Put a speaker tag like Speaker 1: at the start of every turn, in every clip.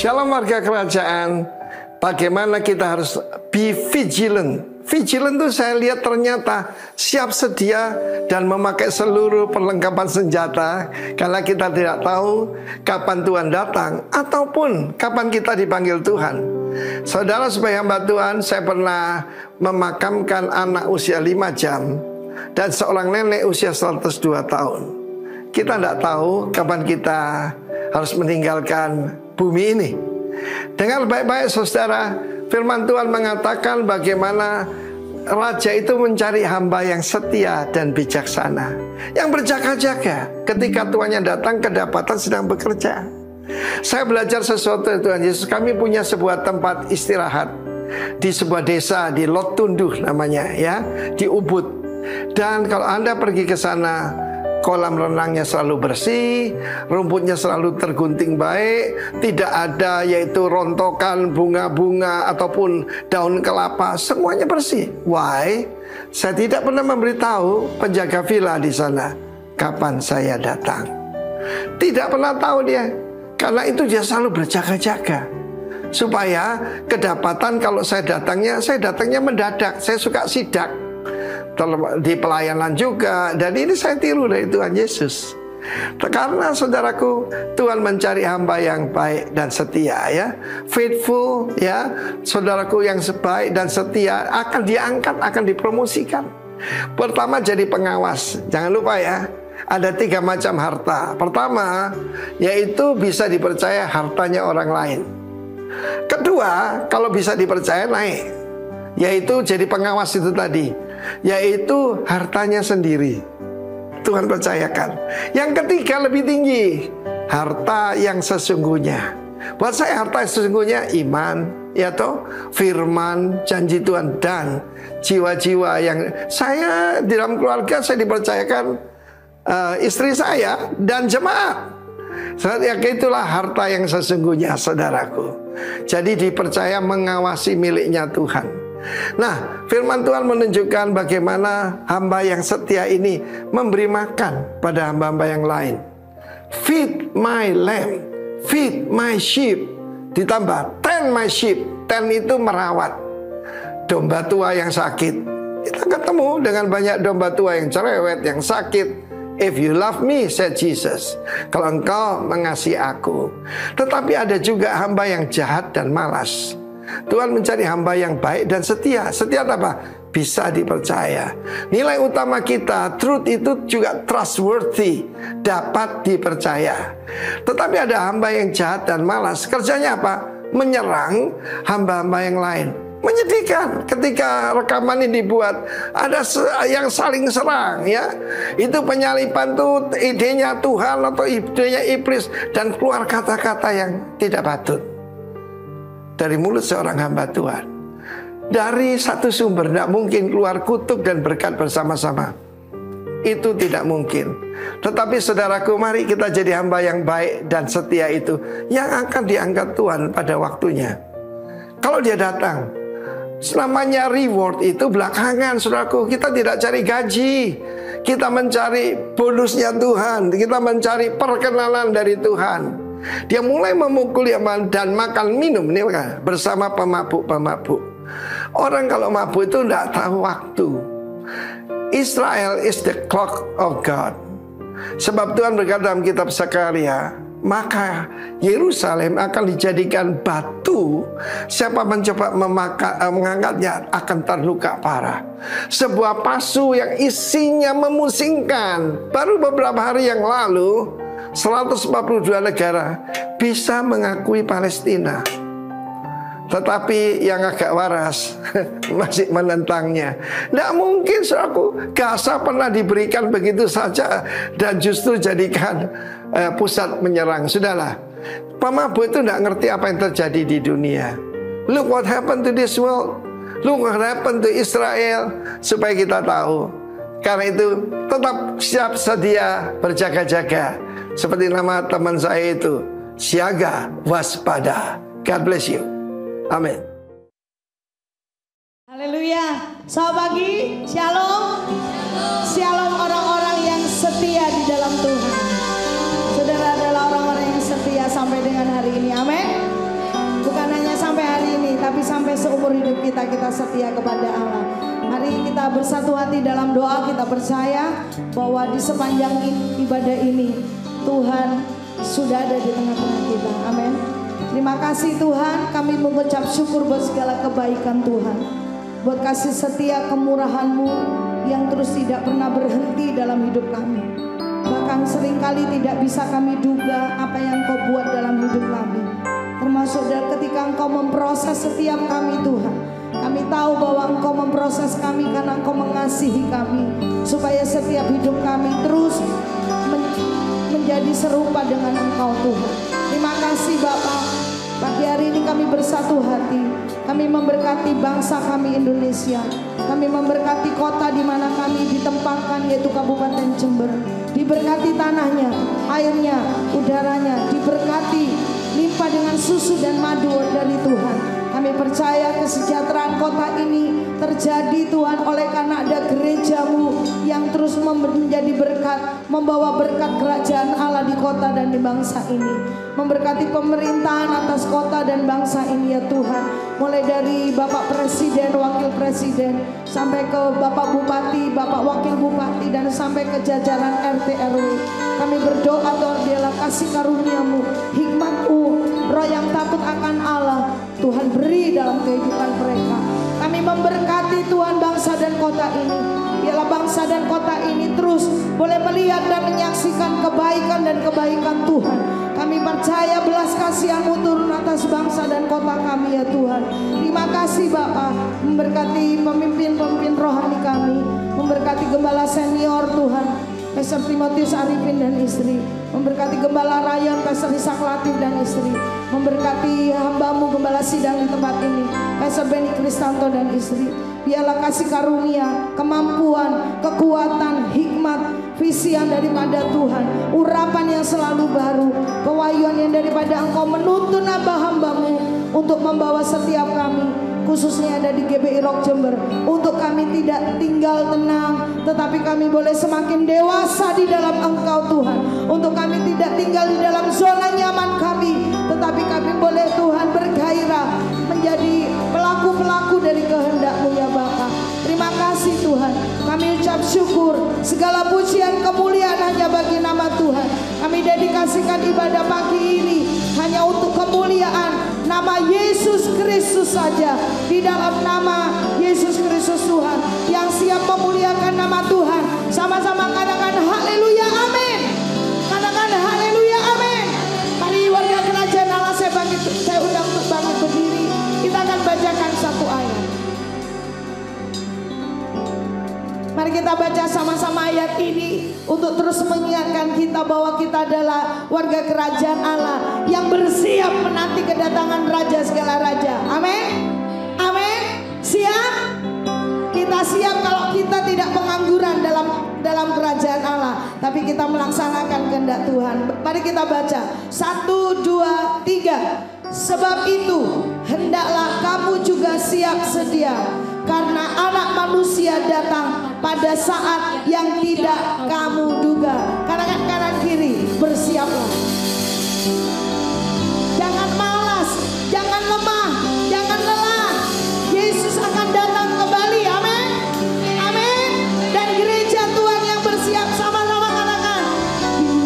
Speaker 1: Shalom warga kerajaan. Bagaimana kita harus be vigilant. Vigilant itu saya lihat ternyata siap sedia dan memakai seluruh perlengkapan senjata, karena kita tidak tahu kapan Tuhan datang ataupun kapan kita dipanggil Tuhan. Saudara, sebagai hamba Tuhan, saya pernah memakamkan anak usia 5 jam dan seorang nenek usia 102 tahun. Kita tidak tahu kapan kita harus meninggalkan bumi ini. Dengar baik-baik saudara, firman Tuhan mengatakan bagaimana raja itu mencari hamba yang setia dan bijaksana, yang berjaga-jaga ketika tuannya datang kedapatan sedang bekerja. Saya belajar sesuatu dari Tuhan Yesus. Kami punya sebuah tempat istirahat di sebuah desa di Lot Tunduh namanya, ya, di Ubud. Dan kalau Anda pergi ke sana, kolam renangnya selalu bersih, rumputnya selalu tergunting baik, tidak ada yaitu rontokan bunga-bunga ataupun daun kelapa, semuanya bersih. Why? Saya tidak pernah memberitahu penjaga villa di sana kapan saya datang. Tidak pernah tahu dia, karena itu dia selalu berjaga-jaga supaya kedapatan kalau saya datangnya mendadak. Saya suka sidak di pelayanan juga, dan ini saya tiru dari Tuhan Yesus. Karena saudaraku, Tuhan mencari hamba yang baik dan setia, ya, faithful, ya, saudaraku yang baik dan setia akan diangkat, akan dipromosikan. Pertama, jadi pengawas. Jangan lupa ya, ada 3 macam harta. Pertama, yaitu bisa dipercaya hartanya orang lain. Kedua, kalau bisa dipercaya naik, yaitu jadi pengawas itu tadi, yaitu hartanya sendiri, Tuhan percayakan. Yang ketiga lebih tinggi, harta yang sesungguhnya. Buat saya harta yang sesungguhnya iman, ya toh, firman, janji Tuhan, dan jiwa-jiwa yang saya di dalam keluarga saya dipercayakan istri saya dan jemaat. Itulah harta yang sesungguhnya, saudaraku. Jadi dipercaya mengawasi miliknya Tuhan. Nah, firman Tuhan menunjukkan bagaimana hamba yang setia ini memberi makan pada hamba-hamba yang lain. Feed my lamb, feed my sheep. Ditambah tend my sheep. Tend itu merawat domba tua yang sakit. Kita ketemu dengan banyak domba tua yang cerewet, yang sakit. If you love me, said Jesus, kalau engkau mengasihi aku. Tetapi ada juga hamba yang jahat dan malas. Tuhan mencari hamba yang baik dan setia. Setia apa? Bisa dipercaya. Nilai utama kita, truth itu juga trustworthy, dapat dipercaya. Tetapi ada hamba yang jahat dan malas. Kerjanya apa? Menyerang hamba-hamba yang lain. Menyedihkan ketika rekaman ini dibuat, ada yang saling serang, ya. Itu penyaliban tuh idenya Tuhan atau idenya iblis, dan keluar kata-kata yang tidak patut dari mulut seorang hamba Tuhan. Dari satu sumber tidak mungkin keluar kutuk dan berkat bersama-sama. Itu tidak mungkin. Tetapi saudaraku, mari kita jadi hamba yang baik dan setia itu, yang akan diangkat Tuhan pada waktunya. Kalau dia datang, selamanya reward itu belakangan, saudaraku. Kita tidak cari gaji, kita mencari bonusnya Tuhan, kita mencari perkenalan dari Tuhan. Dia mulai memukul dan makan minum ini bersama pemabuk-pemabuk. Orang kalau mabuk itu tidak tahu waktu. Israel is the clock of God. Sebab Tuhan berkata dalam kitab Zakaria, maka Yerusalem akan dijadikan batu. Siapa mencoba mengangkatnya akan terluka parah. Sebuah pasu yang isinya memusingkan. Baru beberapa hari yang lalu 142 negara bisa mengakui Palestina. Tetapi yang agak waras masih menentangnya. Tidak mungkin, saudaraku, Gaza pernah diberikan begitu saja dan justru jadikan pusat menyerang. Sudahlah, pemabuk itu tidak ngerti apa yang terjadi di dunia. Look what happened to this world. Look what happened to Israel. Supaya kita tahu. Karena itu tetap siap sedia, berjaga-jaga. Seperti nama teman saya itu, siaga waspada. God bless you. Amin.
Speaker 2: Haleluya. Selamat pagi. Shalom. Shalom orang-orang yang setia di dalam Tuhan. Saudara adalah orang-orang yang setia sampai dengan hari ini. Amin. sampai seumur hidup kita setia kepada Allah. Mari kita bersatu hati dalam doa. Kita percaya bahwa di sepanjang ibadah ini Tuhan sudah ada di tengah-tengah kita. Amin. Terima kasih Tuhan, kami mengucap syukur buat segala kebaikan Tuhan, buat kasih setia kemurahan-Mu yang terus tidak pernah berhenti dalam hidup kami. Bahkan seringkali tidak bisa kami duga apa yang Kau buat dalam hidup kami. Termasuk ketika Engkau memproses setiap kami Tuhan. Kami tahu bahwa Engkau memproses kami karena Engkau mengasihi kami, supaya setiap hidup kami terus menjadi serupa dengan Engkau Tuhan. Terima kasih Bapa. Pagi hari ini kami bersatu hati. Kami memberkati bangsa kami Indonesia. Kami memberkati kota di mana kami ditempatkan, yaitu Kabupaten Jember. Diberkati tanahnya, airnya, udaranya, diberkati limpah dengan susu dan madu dari Tuhan. Kami percaya kesejahteraan kota ini terjadi Tuhan oleh karena ada gereja-Mu yang terus menjadi berkat, membawa berkat kerajaan Allah di kota dan di bangsa ini. Memberkati pemerintahan atas kota dan bangsa ini ya Tuhan. Mulai dari Bapak Presiden, Wakil Presiden, sampai ke Bapak Bupati, Bapak Wakil Bupati, dan sampai ke jajaran RT RW. Kami berdoa Tuhan, biarlah kasih karunia-Mu, hikmat-Mu, roh yang takut akan Allah Tuhan beri dalam kehidupan mereka. Kami memberkati Tuhan bangsa dan kota ini. Biarlah bangsa dan kota ini terus boleh melihat dan menyaksikan kebaikan dan kebaikan Tuhan. Kami percaya belas kasihan-Mu turun atas bangsa dan kota kami ya Tuhan. Terima kasih Bapa. Memberkati pemimpin-pemimpin rohani kami. Memberkati gembala senior Tuhan, Pastor Timotius Arifin dan istri. Memberkati Gembala Ryan, Pastor Ishak Latif dan istri. Memberkati hamba-Mu Gembala Sidang di tempat ini, Pastor Benny Kristanto dan istri. Biarlah kasih karunia, kemampuan, kekuatan, hikmat, visi yang daripada Tuhan, urapan yang selalu baru, pewahyuan yang daripada Engkau menuntun hamba-hamba-Mu untuk membawa setiap kami, khususnya ada di GBI Rock Jember, untuk kami tidak tinggal tenang, tetapi kami boleh semakin dewasa di dalam Engkau Tuhan. Untuk kami tidak tinggal di dalam zona nyaman kami, tetapi kami boleh Tuhan bergairah menjadi pelaku-pelaku dari kehendak-Mu ya Bapa. Terima kasih Tuhan. Kami ucap syukur, segala pujian kemuliaan hanya bagi nama Tuhan. Kami dedikasikan ibadah pagi ini hanya untuk kemuliaan nama Yesus Kristus saja. Di dalam nama Yesus Kristus Tuhan yang siap memuliakan nama Tuhan. Sama-sama katakan haleluya amin. Katakan haleluya amin. Mari warga kerajaan Allah, saya undang untuk bangkit berdiri. Kita akan bacakan satu ayat. Mari kita baca sama-sama ayat ini untuk terus mengingatkan kita bahwa kita adalah warga kerajaan Allah yang bersiap menanti kedatangan Raja segala Raja. Amin. Amin. Siap? Kita siap kalau kita tidak pengangguran dalam kerajaan Allah, tapi kita melaksanakan kehendak Tuhan. Mari kita baca 1, 2, 3. Sebab itu hendaklah kamu juga siap sedia, karena Anak Manusia datang pada saat yang tidak kamu duga. Katakan kanan kiri, bersiaplah. Jangan malas, jangan lemah, jangan lelah. Yesus akan datang kembali. Amin. Amin. Dan gereja Tuhan yang bersiap, sama-sama katakan,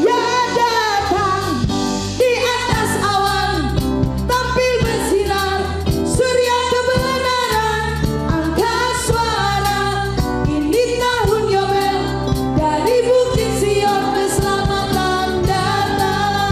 Speaker 2: Dia datang di atas awan, tampil bersinar surya kebenaran, angkat suara, ini tahun Yobel, dari Bukit Sion keselamatan datang.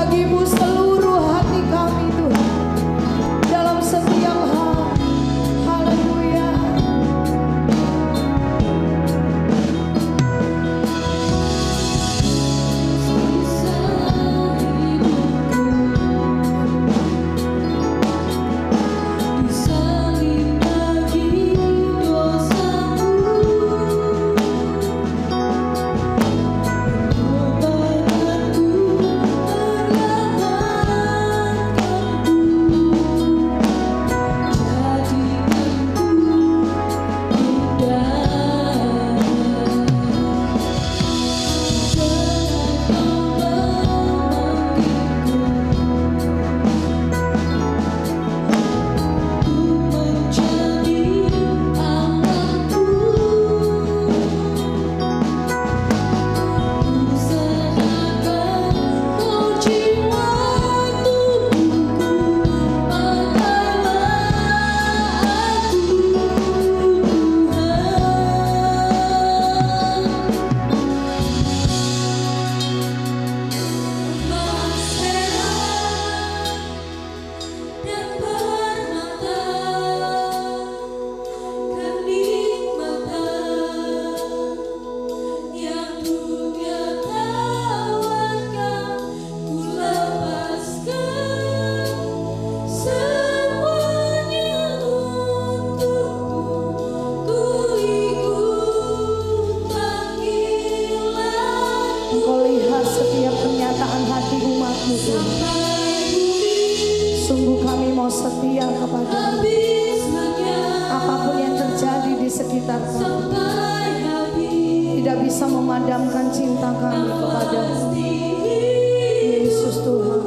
Speaker 2: bagimu seluruh hati kami Tuhan, dalam setiap hal. Haleluya. Engkau lihat setiap pernyataan hati umat-Mu Tuhan. Sungguh kami mau setia kepada-Mu. Apapun yang terjadi di sekitar kami tidak bisa memadamkan cinta kami kepada-Mu. Yesus Tuhan.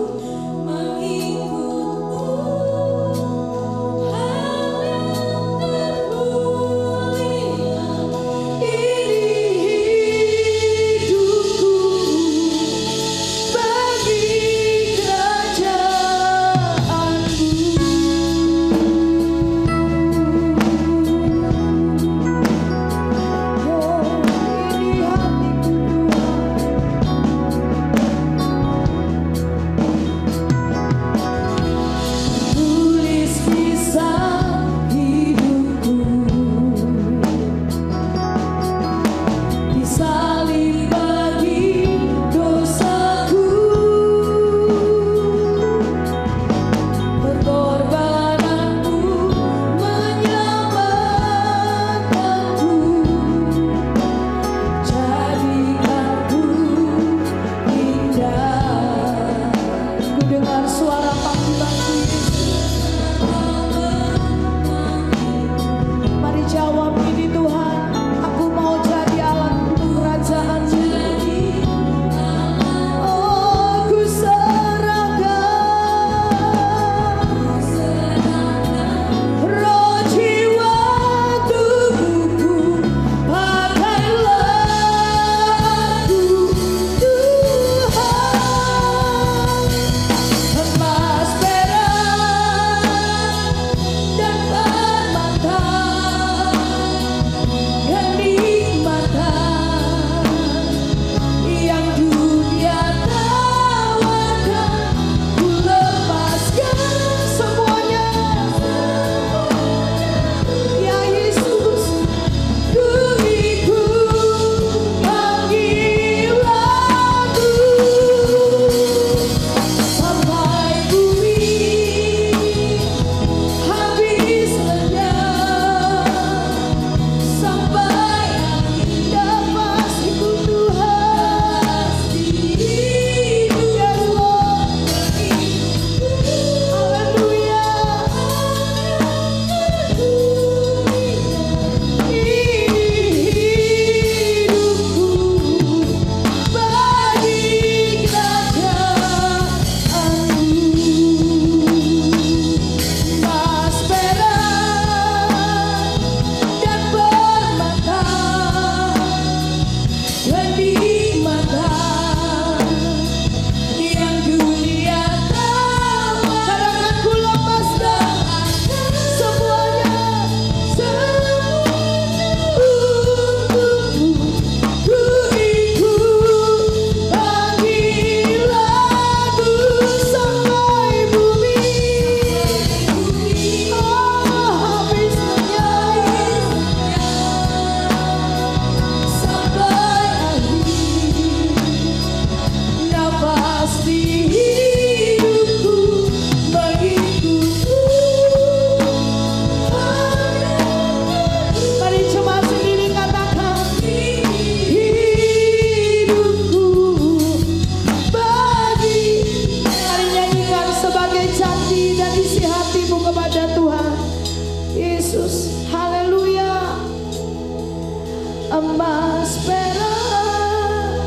Speaker 2: emas, perak,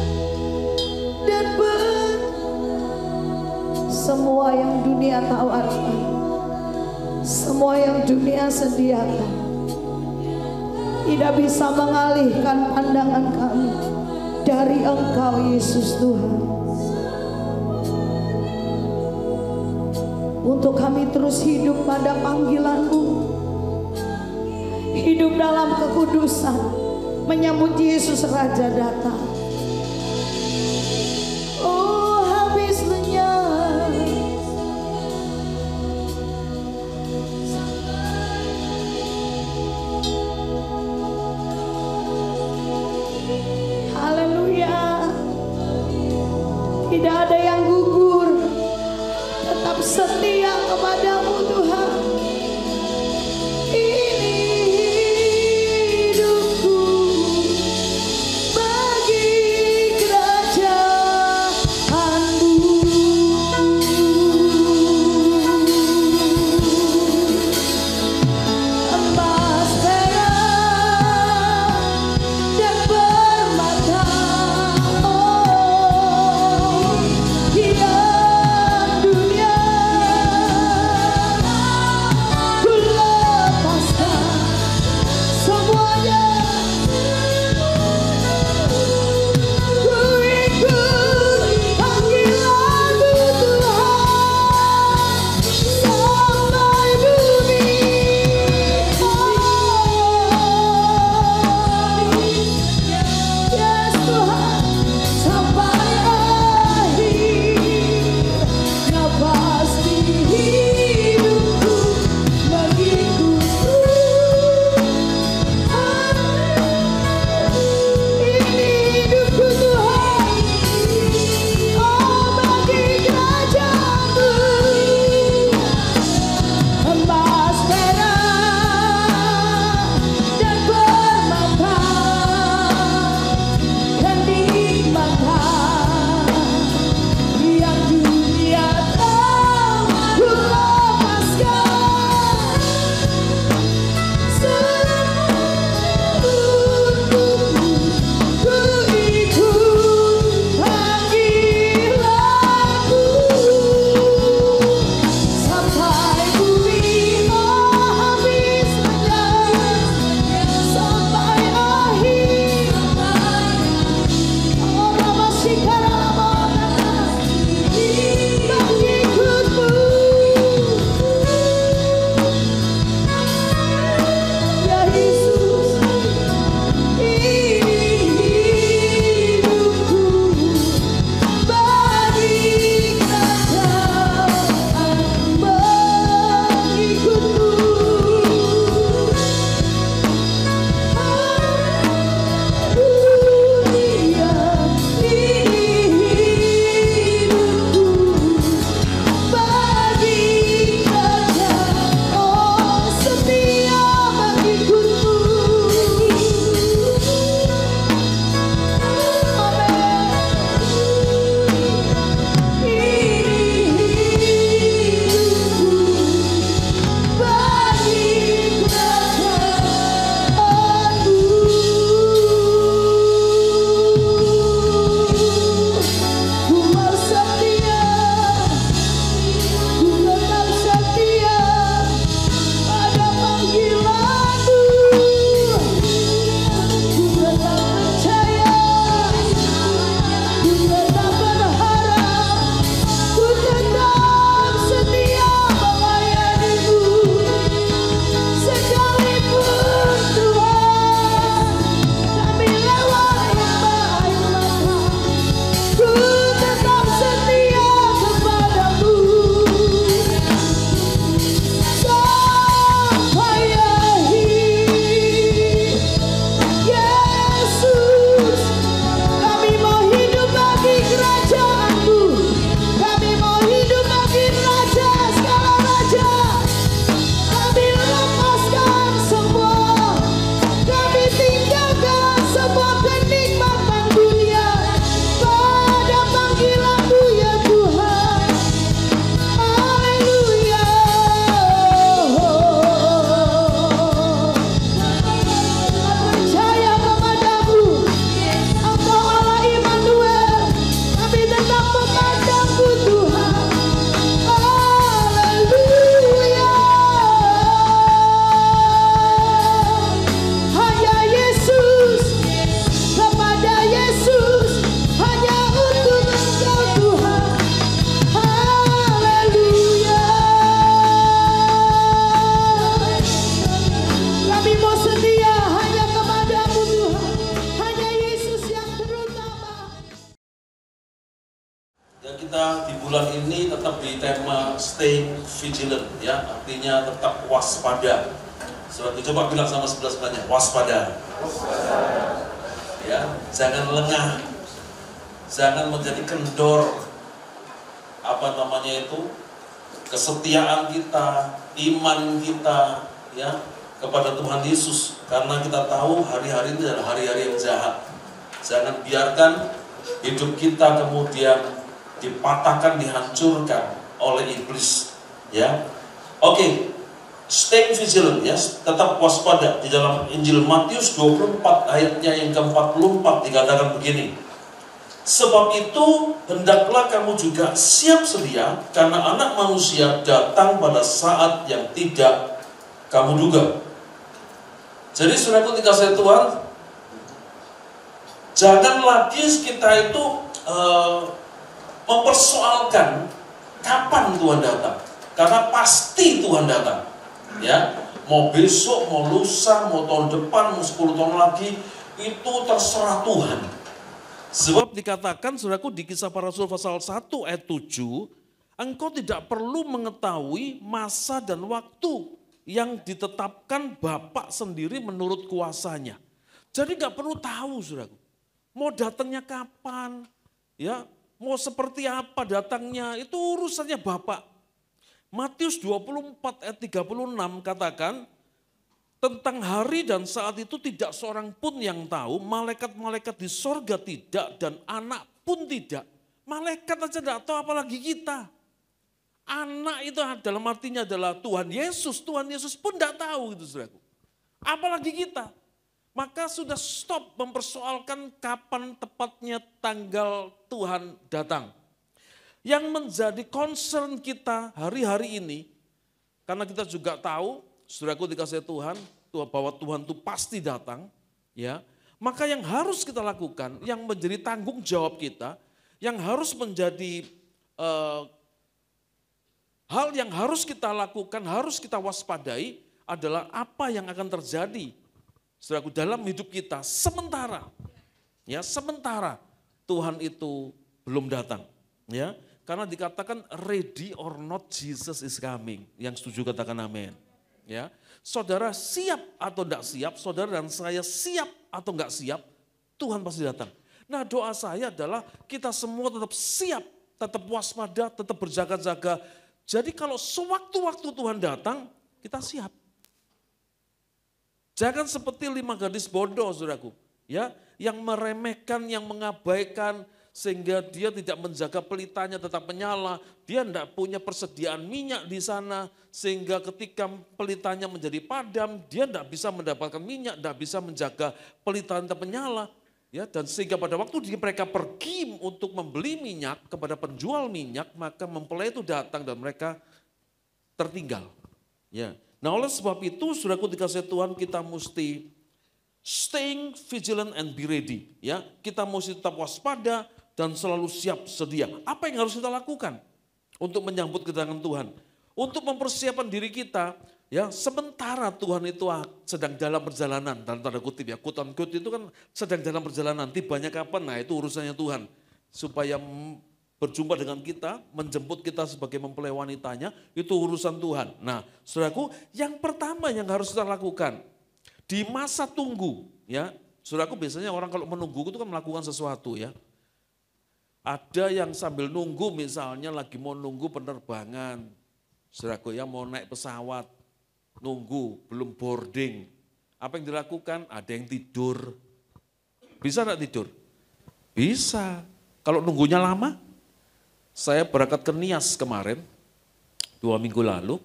Speaker 2: dan semua yang dunia tawarkan, semua yang dunia sediakan, tidak bisa mengalihkan pandangan kami dari Engkau, Yesus Tuhan. Untuk kami terus hidup pada panggilan-Mu, hidup dalam kekudusan, menyambut Yesus Raja datang. Oh, habis lenyap haleluya. Tidak ada yang gugur, tetap setia kepadamu Tuhan.
Speaker 3: bulan ini tetap di tema stay vigilant, ya, artinya tetap waspada. Saudara, coba bilang sama sebelah-sebelahnya, waspada. Ya, jangan lengah, jangan menjadi kendor. Apa namanya itu? Kesetiaan kita, iman kita, ya, kepada Tuhan Yesus. Karena kita tahu hari-hari ini adalah hari-hari yang jahat. Jangan biarkan hidup kita kemudian dipatahkan, dihancurkan oleh iblis, ya. Oke, stay vigilant, ya, tetap waspada. Di dalam Injil Matius 24 ayatnya yang ke-44 dikatakan begini. Sebab itu hendaklah kamu juga siap sedia, karena Anak Manusia datang pada saat yang tidak kamu duga. Jadi saudaraku dikasihi Tuhan, jangan lagi kita itu mempersoalkan kapan Tuhan datang, karena pasti Tuhan datang, ya. Mau besok, mau lusa, mau tahun depan, mau 10 tahun lagi, itu terserah Tuhan. Sebab dikatakan, saudaraku, di Kisah Para Rasul pasal 1 ayat 7, engkau tidak perlu mengetahui masa dan waktu yang ditetapkan Bapa sendiri menurut kuasanya. Jadi nggak perlu tahu, saudaraku, mau datangnya kapan, ya. Mau seperti apa datangnya, itu urusannya Bapa. Matius 24 ayat 36 katakan, tentang hari dan saat itu tidak seorang pun yang tahu, malaikat-malaikat di sorga tidak, dan anak pun tidak. Malaikat aja tidak tahu, apalagi kita. Anak itu dalam artinya adalah Tuhan Yesus pun tidak tahu itu, saudaraku. Apalagi kita. Maka sudah stop mempersoalkan kapan tepatnya tanggal Tuhan datang. Yang menjadi concern kita hari-hari ini, karena kita juga tahu, saudaraku dikasihi Tuhan, bahwa Tuhan itu pasti datang, ya. Maka yang harus kita lakukan, yang menjadi tanggung jawab kita, yang harus menjadi hal yang harus kita lakukan, harus kita waspadai adalah apa yang akan terjadi, saudaraku, dalam hidup kita sementara, ya, sementara Tuhan itu belum datang, ya. Karena dikatakan ready or not Jesus is coming. Yang setuju katakan amin. Ya, saudara siap atau tidak siap, saudara dan saya siap atau enggak siap, Tuhan pasti datang. Nah, doa saya adalah kita semua tetap siap, tetap waspada, tetap berjaga-jaga. Jadi kalau sewaktu-waktu Tuhan datang, kita siap. Jangan seperti 5 gadis bodoh, saudaraku, ya, yang meremehkan, yang mengabaikan, sehingga dia tidak menjaga pelitanya tetap menyala, dia tidak punya persediaan minyak di sana, sehingga ketika pelitanya menjadi padam, dia tidak bisa mendapatkan minyak, tidak bisa menjaga pelitanya tetap menyala, ya, dan sehingga pada waktu mereka pergi untuk membeli minyak kepada penjual minyak, maka mempelai itu datang dan mereka tertinggal, ya. Nah, oleh sebab itu, saudaraku dikasihi Tuhan, kita mesti staying vigilant and be ready, ya. Kita mesti tetap waspada dan selalu siap sedia. Apa yang harus kita lakukan untuk menyambut kedatangan Tuhan? Untuk mempersiapkan diri kita, ya, sementara Tuhan itu sedang dalam perjalanan, dalam tanda kutip, ya, quote unquote itu kan sedang dalam perjalanan, tibanya kapan? Nah, itu urusannya Tuhan. Supaya berjumpa dengan kita, menjemput kita sebagai mempelai wanitanya, itu urusan Tuhan. Nah, saudaraku, yang pertama yang harus kita lakukan di masa tunggu, ya, saudaraku, biasanya orang kalau menunggu itu kan melakukan sesuatu, ya. Ada yang sambil nunggu, misalnya lagi mau nunggu penerbangan, saudaraku, ya, mau naik pesawat, nunggu, belum boarding. Apa yang dilakukan? Ada yang tidur. Bisa enggak tidur? Bisa. Kalau nunggunya lama, saya berangkat ke Nias kemarin, 2 minggu lalu,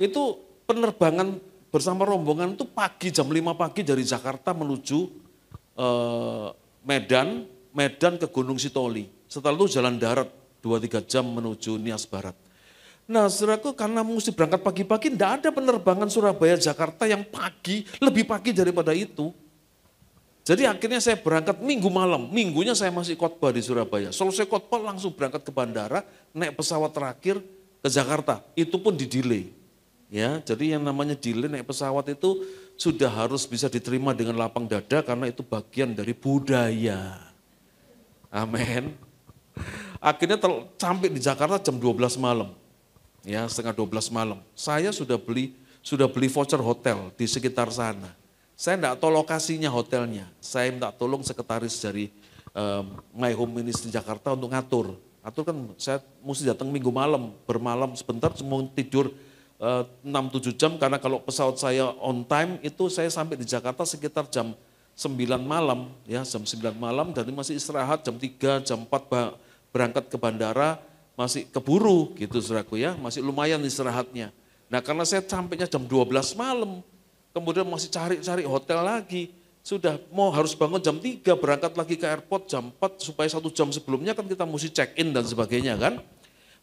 Speaker 3: itu penerbangan bersama rombongan itu pagi, jam 5 pagi dari Jakarta menuju Medan ke Gunung Sitoli. Setelah itu jalan darat 2-3 jam menuju Nias Barat. Nah, saudaraku, karena mesti berangkat pagi-pagi, tidak ada penerbangan Surabaya-Jakarta yang pagi, lebih pagi daripada itu. Jadi akhirnya saya berangkat minggu malam, minggunya saya masih khotbah di Surabaya. Selesai khotbah langsung berangkat ke bandara, naik pesawat terakhir ke Jakarta, itu pun di-delay. Ya, jadi yang namanya delay naik pesawat itu sudah harus bisa diterima dengan lapang dada karena itu bagian dari budaya. Amin. Akhirnya sampai di Jakarta jam 12 malam. Ya, setengah 12 malam. Saya sudah beli voucher hotel di sekitar sana. Saya enggak tahu lokasinya hotelnya. Saya minta tolong sekretaris dari My Home Ministry Jakarta untuk ngatur. Atur kan saya mesti datang minggu malam, bermalam sebentar, cuma tidur 6-7 jam, karena kalau pesawat saya on time itu saya sampai di Jakarta sekitar jam 9 malam, ya jam 9 malam, dan masih istirahat jam 3, jam 4 berangkat ke bandara, masih keburu gitu saudaraku ya, masih lumayan istirahatnya. Nah karena saya sampainya jam 12 malam, kemudian masih cari-cari hotel lagi, sudah mau harus bangun jam 3, berangkat lagi ke airport jam 4, supaya 1 jam sebelumnya kan kita mesti check in dan sebagainya kan.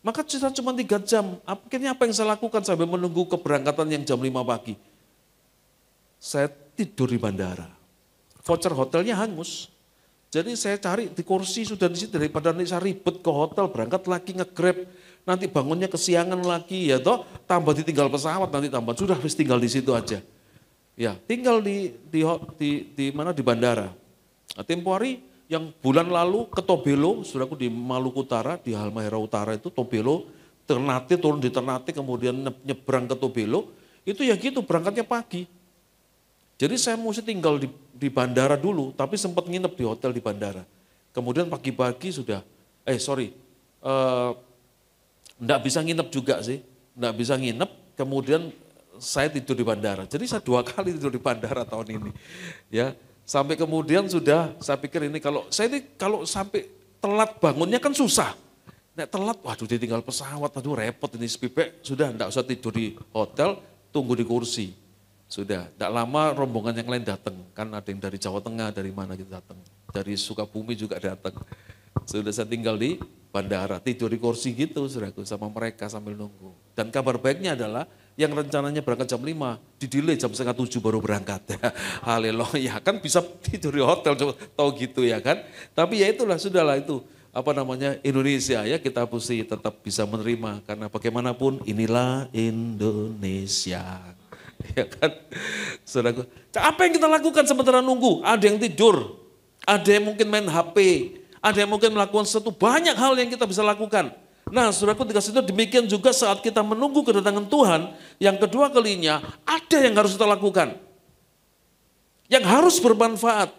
Speaker 3: Maka kita cuma 3 jam, akhirnya apa yang saya lakukan sambil menunggu keberangkatan yang jam 5 pagi? Saya tidur di bandara, voucher hotelnya hangus. Jadi saya cari di kursi sudah di situ, daripada nanti saya ribet ke hotel, berangkat lagi nge-grab, nanti bangunnya kesiangan lagi, ya toh tambah ditinggal pesawat, nanti tambah, sudah harus tinggal di situ aja. Ya, tinggal di mana di bandara. Nah, tempo hari yang bulan lalu ke Tobelo, saudaraku di Maluku Utara, di Halmahera Utara itu Tobelo, Ternate, turun di Ternate kemudian nyebrang ke Tobelo, itu ya gitu berangkatnya pagi. Jadi saya mesti tinggal di bandara dulu, tapi sempat nginep di hotel di bandara. Kemudian pagi-pagi sudah, enggak bisa nginep juga sih, enggak bisa nginep, kemudian saya tidur di bandara. Jadi saya 2 kali tidur di bandara tahun ini. Ya, sampai kemudian sudah saya pikir ini kalau sampai telat bangunnya kan susah. Nek telat, waduh ditinggal pesawat, aduh repot ini sepipek, sudah enggak usah tidur di hotel, tunggu di kursi. Sudah, enggak lama rombongan yang lain datang. Kan ada yang dari Jawa Tengah, dari mana gitu datang. Dari Sukabumi juga datang. Sudah saya tinggal di bandara, tidur di kursi gitu saudaraku sama mereka sambil nunggu. Dan kabar baiknya adalah yang rencananya berangkat jam 5, didelay jam 6:30 baru berangkat. Haleluya, kan bisa tidur di hotel, tahu gitu ya kan. Tapi ya itulah, sudahlah itu, Indonesia ya, kita mesti tetap bisa menerima. Karena bagaimanapun inilah Indonesia. Ya kan, saudaraku. Apa yang kita lakukan sementara nunggu? Ada yang tidur, ada yang mungkin main HP, ada yang mungkin melakukan sesuatu, banyak hal yang kita bisa lakukan. Nah, saudaraku dikasih itu demikian juga saat kita menunggu kedatangan Tuhan, yang kedua kalinya ada yang harus kita lakukan. Yang harus bermanfaat,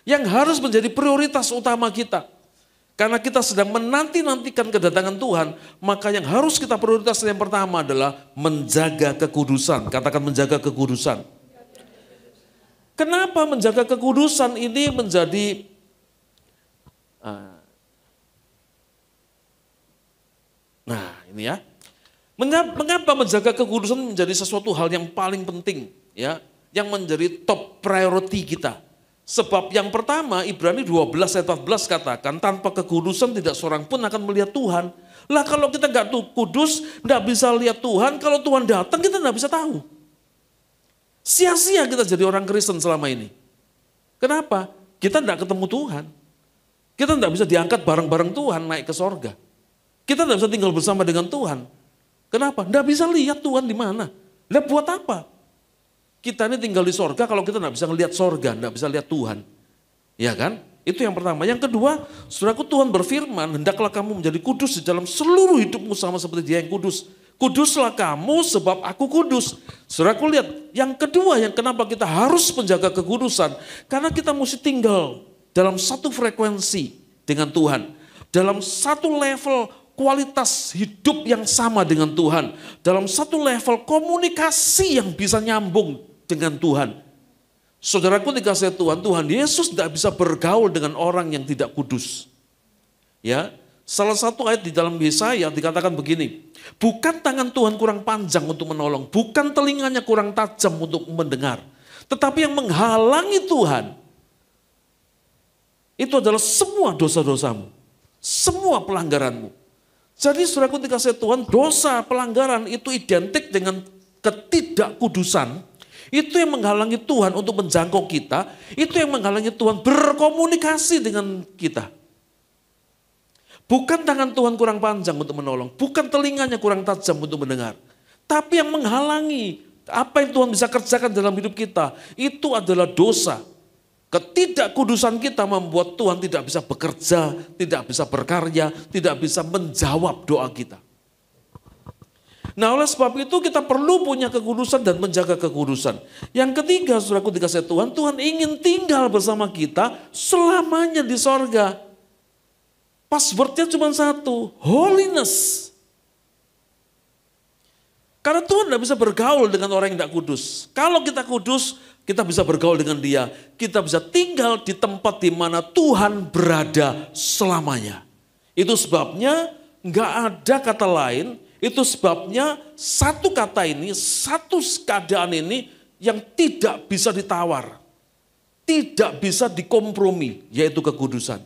Speaker 3: yang harus menjadi prioritas utama kita. Karena kita sedang menanti-nantikan kedatangan Tuhan, maka yang harus kita prioritaskan yang pertama adalah menjaga kekudusan. Katakan menjaga kekudusan. Kenapa menjaga kekudusan ini menjadi ini ya. Mengapa menjaga kekudusan menjadi sesuatu hal yang paling penting ya, yang menjadi top priority kita? Sebab yang pertama Ibrani 12 ayat 14 katakan tanpa kekudusan tidak seorang pun akan melihat Tuhan. Lah kalau kita nggak kudus, nggak bisa lihat Tuhan, kalau Tuhan datang kita nggak bisa tahu. Sia-sia kita jadi orang Kristen selama ini. Kenapa? Kita nggak ketemu Tuhan. Kita nggak bisa diangkat bareng-bareng Tuhan naik ke sorga. Kita nggak bisa tinggal bersama dengan Tuhan. Kenapa? Nggak bisa lihat Tuhan di mana. Lihat buat apa? Kita ini tinggal di sorga kalau kita nggak bisa ngelihat sorga, nggak bisa lihat Tuhan. Ya kan? Itu yang pertama. Yang kedua, saudaraku, Tuhan berfirman, hendaklah kamu menjadi kudus di dalam seluruh hidupmu sama seperti Dia yang kudus. Kuduslah kamu sebab aku kudus. Saudaraku lihat, yang kedua yang kenapa kita harus menjaga kekudusan, karena kita mesti tinggal dalam satu frekuensi dengan Tuhan. Dalam satu level kualitas hidup yang sama dengan Tuhan. Dalam satu level komunikasi yang bisa nyambung dengan Tuhan. Saudaraku dikasih Tuhan, Tuhan Yesus tidak bisa bergaul dengan orang yang tidak kudus. Ya, salah satu ayat di dalam Yesaya dikatakan begini, bukan tangan Tuhan kurang panjang untuk menolong, bukan telinganya kurang tajam untuk mendengar, tetapi yang menghalangi Tuhan, itu adalah semua dosa-dosamu, semua pelanggaranmu. Jadi saudaraku dikasih Tuhan, dosa pelanggaran itu identik dengan ketidakkudusan. Itu yang menghalangi Tuhan untuk menjangkau kita. Itu yang menghalangi Tuhan berkomunikasi dengan kita. Bukan tangan Tuhan kurang panjang untuk menolong. Bukan telinganya kurang tajam untuk mendengar. Tapi yang menghalangi apa yang Tuhan bisa kerjakan dalam hidup kita, itu adalah dosa. Ketidakkudusan kita membuat Tuhan tidak bisa bekerja, tidak bisa berkarya, tidak bisa menjawab doa kita. Nah oleh sebab itu kita perlu punya kekudusan dan menjaga kekudusan. Yang ketiga saudaraku dikasih Tuhan, Tuhan ingin tinggal bersama kita selamanya di sorga. Passwordnya cuma satu, holiness. Karena Tuhan tidak bisa bergaul dengan orang yang tidak kudus. Kalau kita kudus, kita bisa bergaul dengan dia. Kita bisa tinggal di tempat di mana Tuhan berada selamanya. Itu sebabnya nggak ada kata lain. Itu sebabnya satu kata ini, satu keadaan ini yang tidak bisa ditawar. Tidak bisa dikompromi, yaitu kekudusan.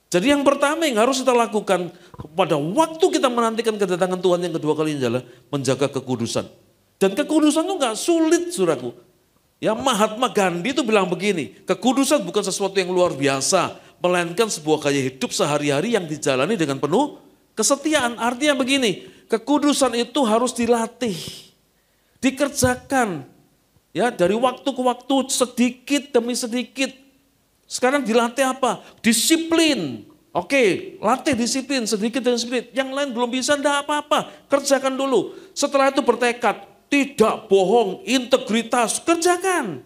Speaker 3: Jadi yang pertama yang harus kita lakukan pada waktu kita menantikan kedatangan Tuhan yang kedua kali adalah menjaga kekudusan. Dan kekudusan itu nggak sulit, saudaraku. Ya Mahatma Gandhi itu bilang begini, kekudusan bukan sesuatu yang luar biasa, melainkan sebuah gaya hidup sehari-hari yang dijalani dengan penuh kesetiaan. Artinya begini, kekudusan itu harus dilatih, dikerjakan, ya dari waktu ke waktu sedikit demi sedikit. Sekarang dilatih apa? Disiplin. Oke, latih disiplin sedikit demi sedikit. Yang lain belum bisa, enggak apa-apa, kerjakan dulu. Setelah itu bertekad, tidak bohong, integritas, kerjakan.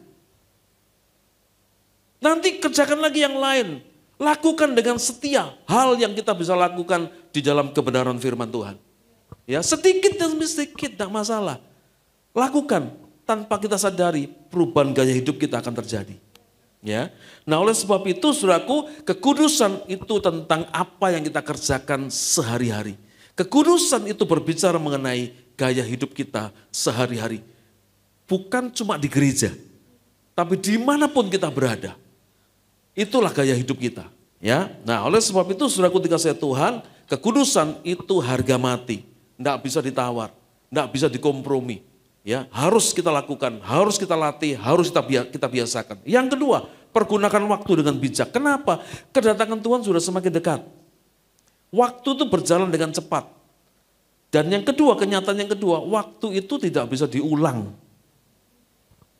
Speaker 3: Nanti kerjakan lagi yang lain. Lakukan dengan setia hal yang kita bisa lakukan di dalam kebenaran firman Tuhan. Ya, sedikit demi sedikit, tidak masalah. Lakukan tanpa kita sadari perubahan gaya hidup kita akan terjadi. Ya, nah oleh sebab itu saudaraku, kekudusan itu tentang apa yang kita kerjakan sehari-hari. Kekudusan itu berbicara mengenai gaya hidup kita sehari-hari. Bukan cuma di gereja, tapi dimanapun kita berada. Itulah gaya hidup kita. Ya, nah oleh sebab itu saudaraku dikasihi Tuhan, kekudusan itu harga mati. Tidak bisa ditawar, tidak bisa dikompromi. Ya, harus kita lakukan, harus kita latih, harus kita biasakan. Yang kedua, pergunakan waktu dengan bijak. Kenapa? Kedatangan Tuhan sudah semakin dekat. Waktu itu berjalan dengan cepat. Dan yang kedua, kenyataan yang kedua, waktu itu tidak bisa diulang.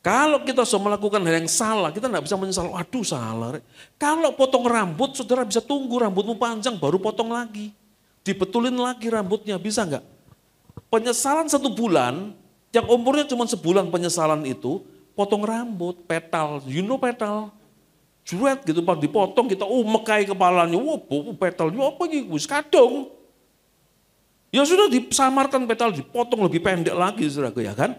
Speaker 3: Kalau kita sudah melakukan hal yang salah, kita tidak bisa menyesal, waduh salah. Kalau potong rambut, saudara bisa tunggu rambutmu panjang, baru potong lagi. Dibetulin lagi rambutnya, bisa enggak? Penyesalan 1 bulan, yang umurnya cuma sebulan penyesalan itu, potong rambut, petal, you know petal. Juret gitu, pas dipotong kita, mekai kepalanya, petalnya apa ini, wis kadung. Ya sudah disamarkan petal, dipotong lebih pendek lagi, saudara, ya kan?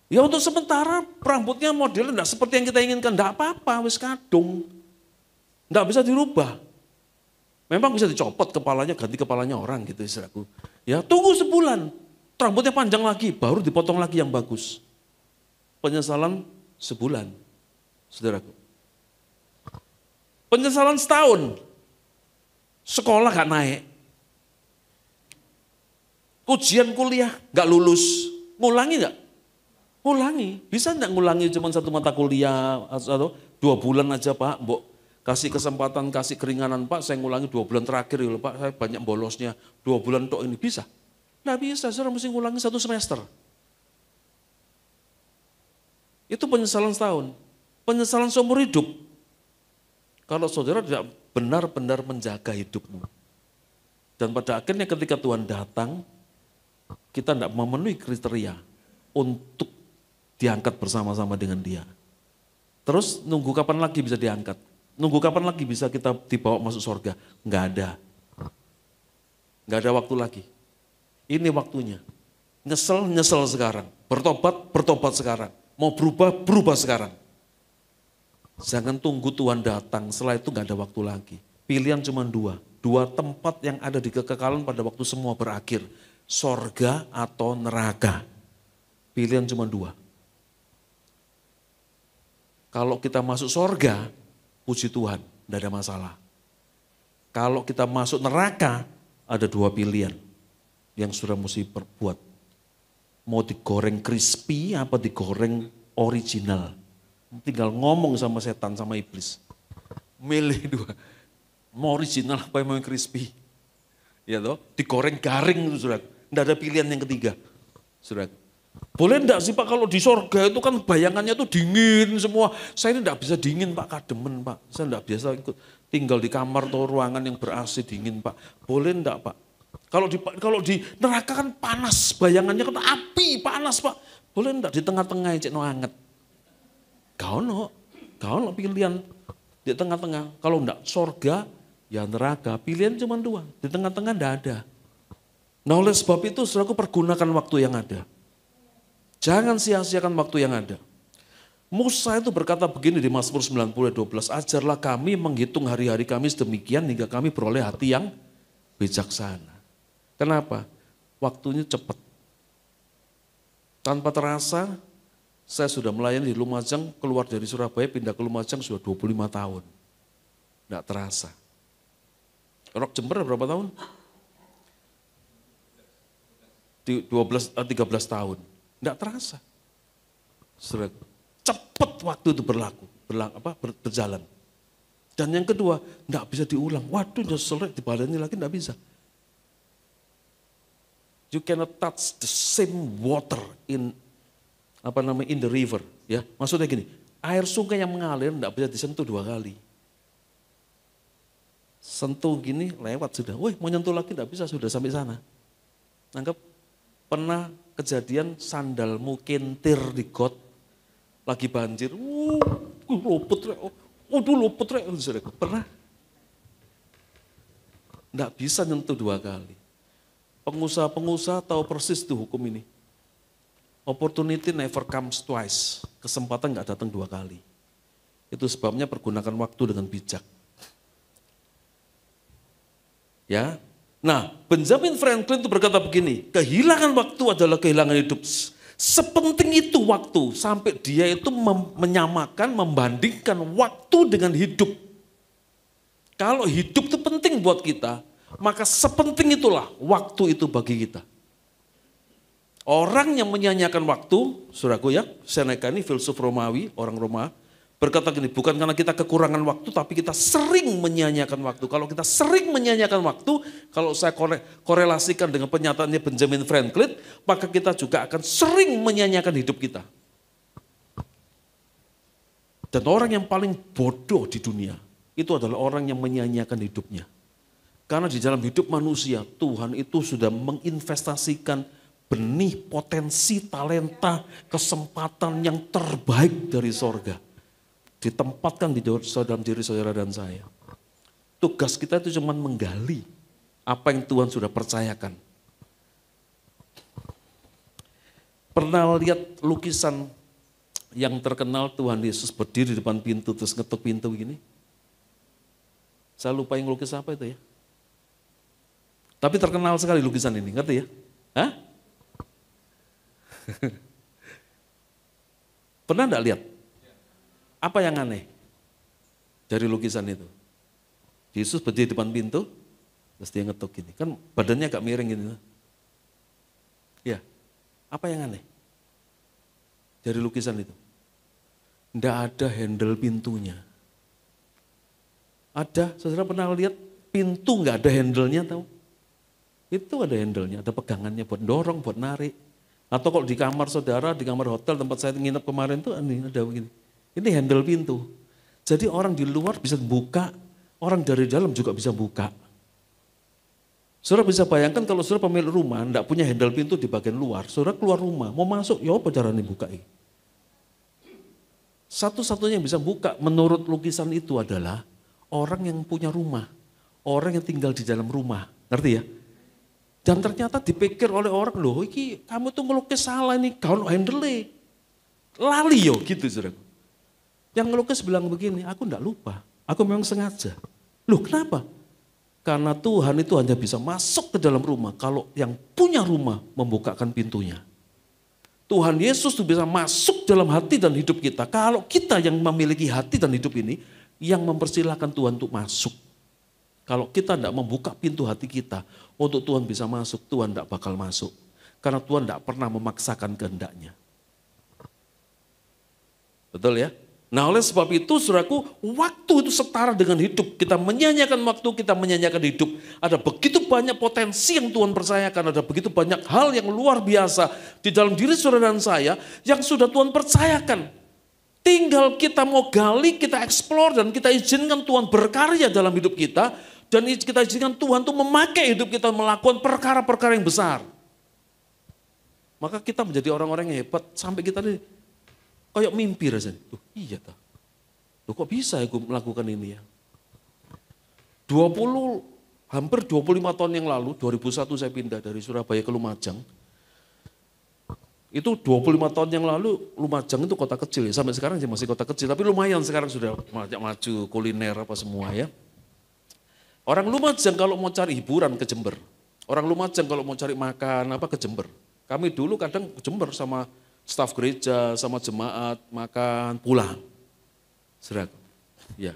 Speaker 3: Ya untuk sementara rambutnya modelnya enggak seperti yang kita inginkan, enggak apa-apa, wis kadung. Enggak bisa dirubah. Memang bisa dicopot kepalanya, ganti kepalanya orang gitu saudaraku. Ya tunggu sebulan, rambutnya panjang lagi, baru dipotong lagi yang bagus. Penyesalan sebulan, saudaraku. Penyesalan setahun, sekolah gak naik. Ujian kuliah gak lulus, ngulangi gak? Ngulangi, bisa enggak ngulangi cuma 1 mata kuliah atau 2 bulan aja Pak, Mbok kasih kesempatan, kasih keringanan Pak, saya ngulangi 2 bulan terakhir ya Pak, saya banyak bolosnya, 2 bulan tok ini, bisa? Nggak bisa, saudara mesti ngulangi 1 semester. Itu penyesalan setahun, penyesalan seumur hidup. Kalau saudara tidak benar-benar menjaga hidupmu. Dan pada akhirnya ketika Tuhan datang, kita tidak memenuhi kriteria untuk diangkat bersama-sama dengan dia. Terus nunggu kapan lagi bisa diangkat? Nunggu kapan lagi bisa kita dibawa masuk surga? Enggak ada. Enggak ada waktu lagi. Ini waktunya. Nyesel sekarang. Bertobat sekarang. Mau berubah sekarang. Jangan tunggu Tuhan datang, setelah itu enggak ada waktu lagi. Pilihan cuma 2. 2 tempat yang ada di kekekalan pada waktu semua berakhir. Surga atau neraka. Pilihan cuma 2. Kalau kita masuk surga, puji Tuhan, tidak ada masalah. Kalau kita masuk neraka, ada 2 pilihan yang sudah mesti perbuat. Mau digoreng crispy apa digoreng original. Tinggal ngomong sama setan, sama iblis. Milih 2. Mau original apa yang mau crispy. Ya toh, digoreng garing itu saudara. Tidak ada pilihan yang ketiga. Saudara. Boleh enggak sih Pak kalau di sorga itu kan bayangannya tuh dingin semua. Saya ini enggak bisa dingin Pak, kademen Pak. Saya enggak biasa ikut tinggal di kamar atau ruangan yang ber-AC dingin Pak. Boleh enggak Pak? Kalau di neraka kan panas, bayangannya kan api panas Pak. Boleh enggak di tengah-tengah cek no anget? Gak ono pilihan di tengah-tengah. Kalau enggak sorga, ya neraka. Pilihan cuma dua, di tengah-tengah enggak ada. Nah oleh sebab itu saudaraku pergunakan waktu yang ada. Jangan sia-siakan waktu yang ada. Musa itu berkata begini di Mazmur 90 ayat 12, ajarlah kami menghitung hari-hari kami sedemikian hingga kami beroleh hati yang bijaksana. Kenapa? Waktunya cepat. Tanpa terasa, saya sudah melayani di Lumajang, keluar dari Surabaya, pindah ke Lumajang sudah 25 tahun. Tidak terasa. Rock Jember berapa tahun? 13 tahun. Tidak terasa. Cepat waktu itu berjalan. Dan yang kedua, tidak bisa diulang. Waduh, sudah selesai, dibaleni lagi, tidak bisa. You cannot touch the same water in the river, ya. Maksudnya gini, air sungai yang mengalir tidak bisa disentuh 2 kali. Sentuh gini lewat sudah. Wih, mau nyentuh lagi tidak bisa, sudah sampai sana. Nangkep? Pernah kejadian sandalmu kentir di got, lagi banjir, luput rek. Pernah? Tidak bisa nyentuh 2 kali. Pengusaha-pengusaha tahu persis tuh hukum ini. Opportunity never comes twice. Kesempatan nggak datang 2 kali. Itu sebabnya pergunakan waktu dengan bijak. Ya. Nah, Benjamin Franklin itu berkata begini, kehilangan waktu adalah kehilangan hidup. Sepenting itu waktu sampai dia itu menyamakan, membandingkan waktu dengan hidup. Kalau hidup itu penting buat kita, maka sepenting itulah waktu itu bagi kita. Orang yang menyanyiakan waktu, saudaraku ya, Seneca ini filsuf Romawi, orang Roma, berkata gini, bukan karena kita kekurangan waktu, tapi kita sering menyanyiakan waktu. Kalau kita sering menyanyiakan waktu, kalau saya korelasikan dengan pernyataannya Benjamin Franklin, maka kita juga akan sering menyanyiakan hidup kita. Dan orang yang paling bodoh di dunia, itu adalah orang yang menyanyiakan hidupnya. Karena di dalam hidup manusia, Tuhan itu sudah menginvestasikan benih potensi, talenta, kesempatan yang terbaik dari sorga. Ditempatkan di dalam diri saudara dan saya. Tugas kita itu cuma menggali apa yang Tuhan sudah percayakan. Pernah lihat lukisan yang terkenal Tuhan Yesus berdiri di depan pintu terus ngetuk pintu begini? Saya lupa yang lukis apa itu ya. Tapi terkenal sekali lukisan ini, ngerti ya? Hah? Pernah enggak lihat? Apa yang aneh dari lukisan itu? Yesus berdiri di depan pintu, terus dia ngetuk gini. Kan badannya agak miring gitu. Ya, apa yang aneh dari lukisan itu? Enggak ada handle pintunya. Ada, saudara pernah lihat pintu enggak ada handle-nya tahu? Itu ada handle-nya, ada pegangannya buat dorong, buat narik. Atau kalau di kamar saudara, di kamar hotel tempat saya nginep kemarin tuh ada begini. Ini handle pintu. Jadi orang di luar bisa buka, orang dari dalam juga bisa buka. Saudara bisa bayangkan kalau saudara pemilik rumah enggak punya handle pintu di bagian luar, saudara keluar rumah, mau masuk, ya apa caranya buka ini? Satu-satunya yang bisa buka menurut lukisan itu adalah orang yang punya rumah, orang yang tinggal di dalam rumah, ngerti ya? Dan ternyata dipikir oleh orang, loh ini kamu tuh ngelukis salah nih, kau handle lali yo gitu saudara. Yang ngelukis bilang begini, aku enggak lupa, aku memang sengaja. Loh kenapa? Karena Tuhan itu hanya bisa masuk ke dalam rumah kalau yang punya rumah membukakan pintunya. Tuhan Yesus itu bisa masuk dalam hati dan hidup kita. Kalau kita yang memiliki hati dan hidup ini, yang mempersilahkan Tuhan untuk masuk. Kalau kita tidak membuka pintu hati kita untuk Tuhan bisa masuk, Tuhan tidak bakal masuk. Karena Tuhan tidak pernah memaksakan kehendaknya. Betul ya? Nah oleh sebab itu saudaraku, waktu itu setara dengan hidup. Kita menyanyikan waktu, kita menyanyikan hidup. Ada begitu banyak potensi yang Tuhan percayakan, ada begitu banyak hal yang luar biasa di dalam diri saudara dan saya yang sudah Tuhan percayakan. Tinggal kita mau gali, kita eksplor dan kita izinkan Tuhan berkarya dalam hidup kita. Dan kita izinkan Tuhan tuh memakai hidup kita melakukan perkara-perkara yang besar. Maka kita menjadi orang-orang yang hebat sampai kita nih kayak mimpi rasanya. Tuh, iya tak. Tuh kok bisa aku melakukan ini ya. Hampir 25 tahun yang lalu, 2001 saya pindah dari Surabaya ke Lumajang. Itu 25 tahun yang lalu Lumajang itu kota kecil ya. Sampai sekarang masih kota kecil, tapi lumayan sekarang sudah maju kuliner apa semua ya. Orang Lumajang kalau mau cari hiburan ke Jember. Orang Lumajang kalau mau cari makan apa ke Jember. Kami dulu kadang ke Jember sama staf gereja, sama jemaat, makan, pulang. Saudara, ya.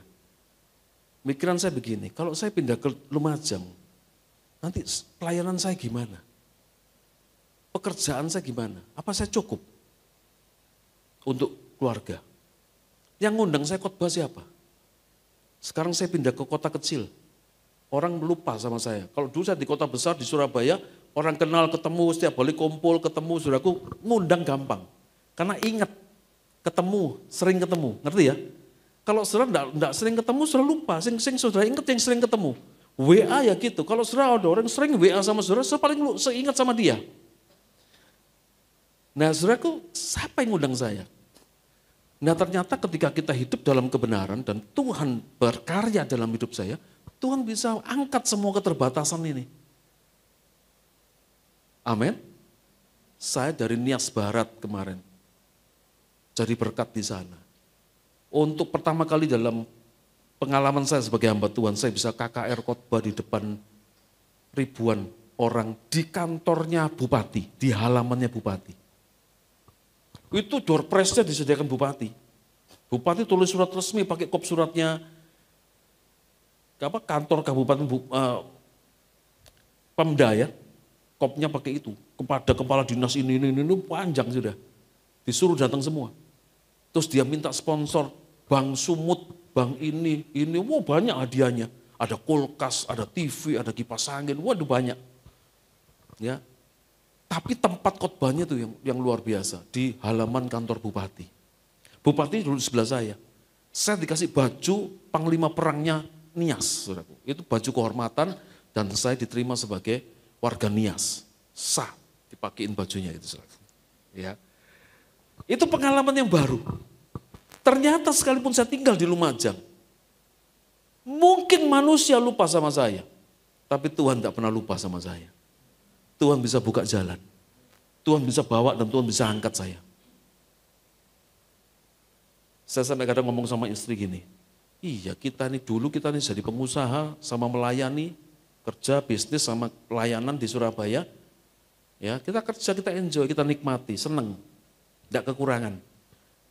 Speaker 3: Mikiran saya begini, kalau saya pindah ke Lumajang, nanti pelayanan saya gimana? Pekerjaan saya gimana? Apa saya cukup untuk keluarga? Yang ngundang saya khotbah siapa? Sekarang saya pindah ke kota kecil, orang lupa sama saya. Kalau dulu saya di kota besar di Surabaya, orang kenal ketemu, setiap kali kumpul ketemu, saudaraku ngundang gampang. Karena ingat, ketemu, sering ketemu, ngerti ya? Kalau saudara enggak sering ketemu, saudara lupa. Sing saudara ingat yang sering ketemu. WA ya gitu, kalau saudara ada orang sering WA sama saudara paling seingat sama dia. Nah saudaraku, siapa yang ngundang saya? Nah ternyata ketika kita hidup dalam kebenaran dan Tuhan berkarya dalam hidup saya, Tuhan bisa angkat semua keterbatasan ini. Amin. Saya dari Nias Barat kemarin, jadi berkat di sana. Untuk pertama kali dalam pengalaman saya sebagai hamba Tuhan, saya bisa KKR khotbah di depan ribuan orang di kantornya bupati, di halamannya bupati. Itu door prize-nya disediakan bupati. Bupati tulis surat resmi pakai kop suratnya kantor kabupaten Pemda ya. Kopnya pakai itu, kepada kepala dinas ini panjang sudah. Disuruh datang semua. Terus dia minta sponsor, Bank Sumut, bank ini, wah banyak hadiahnya. Ada kulkas, ada TV, ada kipas angin, waduh banyak. Ya. Tapi tempat khotbahnya tuh yang luar biasa, di halaman kantor bupati. Bupati dulu sebelah saya. Saya dikasih baju panglima perangnya Nias, saudaraku. Itu baju kehormatan dan saya diterima sebagai warga Nias, sah dipakein bajunya itu. Ya. Itu pengalaman yang baru. Ternyata sekalipun saya tinggal di Lumajang, mungkin manusia lupa sama saya, tapi Tuhan tidak pernah lupa sama saya. Tuhan bisa buka jalan, Tuhan bisa bawa dan Tuhan bisa angkat saya. Saya sampai kadang ngomong sama istri gini, iya kita nih jadi pengusaha sama melayani, kerja, bisnis sama pelayanan di Surabaya, ya kita kerja, kita enjoy, kita nikmati, seneng, tidak kekurangan.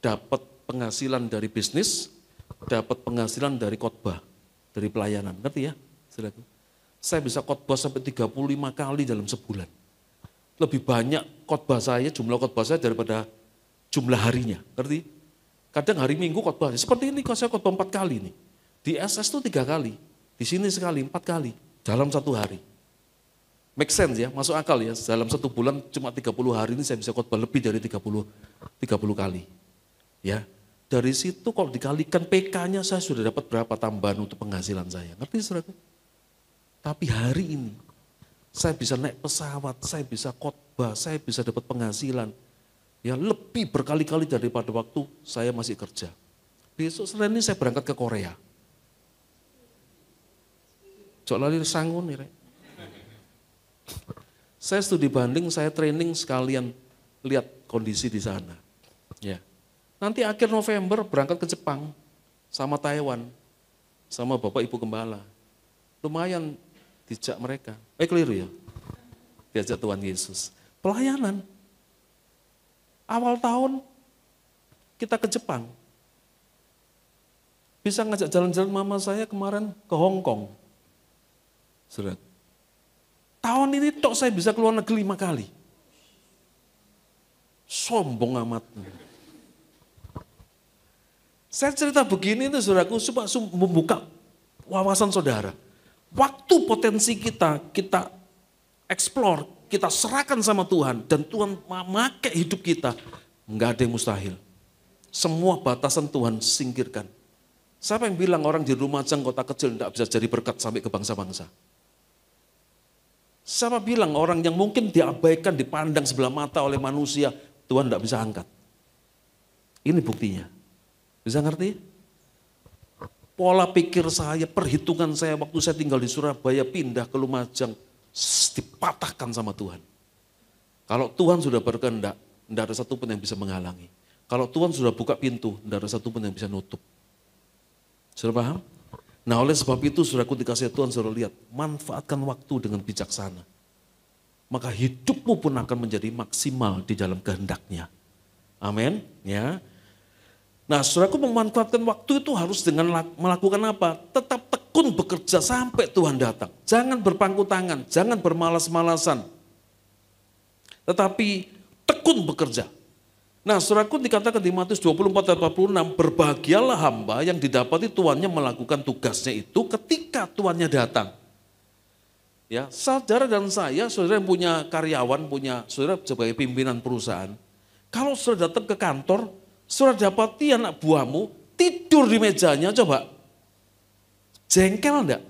Speaker 3: Dapat penghasilan dari bisnis, dapat penghasilan dari khotbah, dari pelayanan, ngerti ya? Saudaraku? Saya bisa khotbah sampai 35 kali dalam sebulan. Lebih banyak jumlah khotbah saya daripada jumlah harinya, ngerti? Kadang hari Minggu khotbah, seperti ini saya khotbah 4 kali nih. Di SS itu 3 kali, di sini sekali, 4 kali. Dalam satu hari. Make sense ya, masuk akal ya. Dalam satu bulan cuma 30 hari ini saya bisa khotbah lebih dari 30 kali. Ya, dari situ kalau dikalikan PK-nya saya sudah dapat berapa tambahan untuk penghasilan saya. Ngerti saudaraku? Tapi hari ini saya bisa naik pesawat, saya bisa khotbah, saya bisa dapat penghasilan. Ya lebih berkali-kali daripada waktu saya masih kerja. Besok Senin ini saya berangkat ke Korea. Lali sanggun nih. Saya studi banding, saya training sekalian lihat kondisi di sana. Ya. Nanti akhir November berangkat ke Jepang sama Taiwan, sama Bapak Ibu Gembala. Lumayan dijak mereka. Keliru ya? Diajak Tuhan Yesus. Pelayanan. Awal tahun kita ke Jepang. Bisa ngajak jalan-jalan mama saya kemarin ke Hong Kong. Saudara, tahun ini tok saya bisa keluar negeri 5 kali. Sombong amat. Saya cerita begini itu saudaraku supaya membuka wawasan saudara. Waktu potensi kita explore, kita serahkan sama Tuhan dan Tuhan memakai hidup kita, enggak ada yang mustahil. Semua batasan Tuhan singkirkan. Siapa yang bilang orang di Lumajang kota kecil tidak bisa jadi berkat sampai ke bangsa-bangsa? Siapa bilang orang yang mungkin diabaikan, dipandang sebelah mata oleh manusia, Tuhan tidak bisa angkat? Ini buktinya. Bisa ngerti? Pola pikir saya, perhitungan saya waktu saya tinggal di Surabaya, pindah ke Lumajang, dipatahkan sama Tuhan. Kalau Tuhan sudah berkehendak, tidak ada satupun yang bisa menghalangi. Kalau Tuhan sudah buka pintu, tidak ada satupun yang bisa nutup. Sudah paham? Nah oleh sebab itu saudaraku dikasih Tuhan, saudara lihat, manfaatkan waktu dengan bijaksana. Maka hidupmu pun akan menjadi maksimal di dalam kehendaknya. Amin. Ya. Nah saudaraku memanfaatkan waktu itu harus dengan melakukan apa? Tetap tekun bekerja sampai Tuhan datang. Jangan berpangku tangan, jangan bermalas-malasan. Tetapi tekun bekerja. Nah saudaraku dikatakan di Matius 24:46, berbahagialah hamba yang didapati tuannya melakukan tugasnya itu ketika tuannya datang. Ya, saudara dan saya, saudara yang punya karyawan, saudara sebagai pimpinan perusahaan, kalau saudara datang ke kantor, saudara dapati anak buahmu tidur di mejanya, coba jengkel enggak?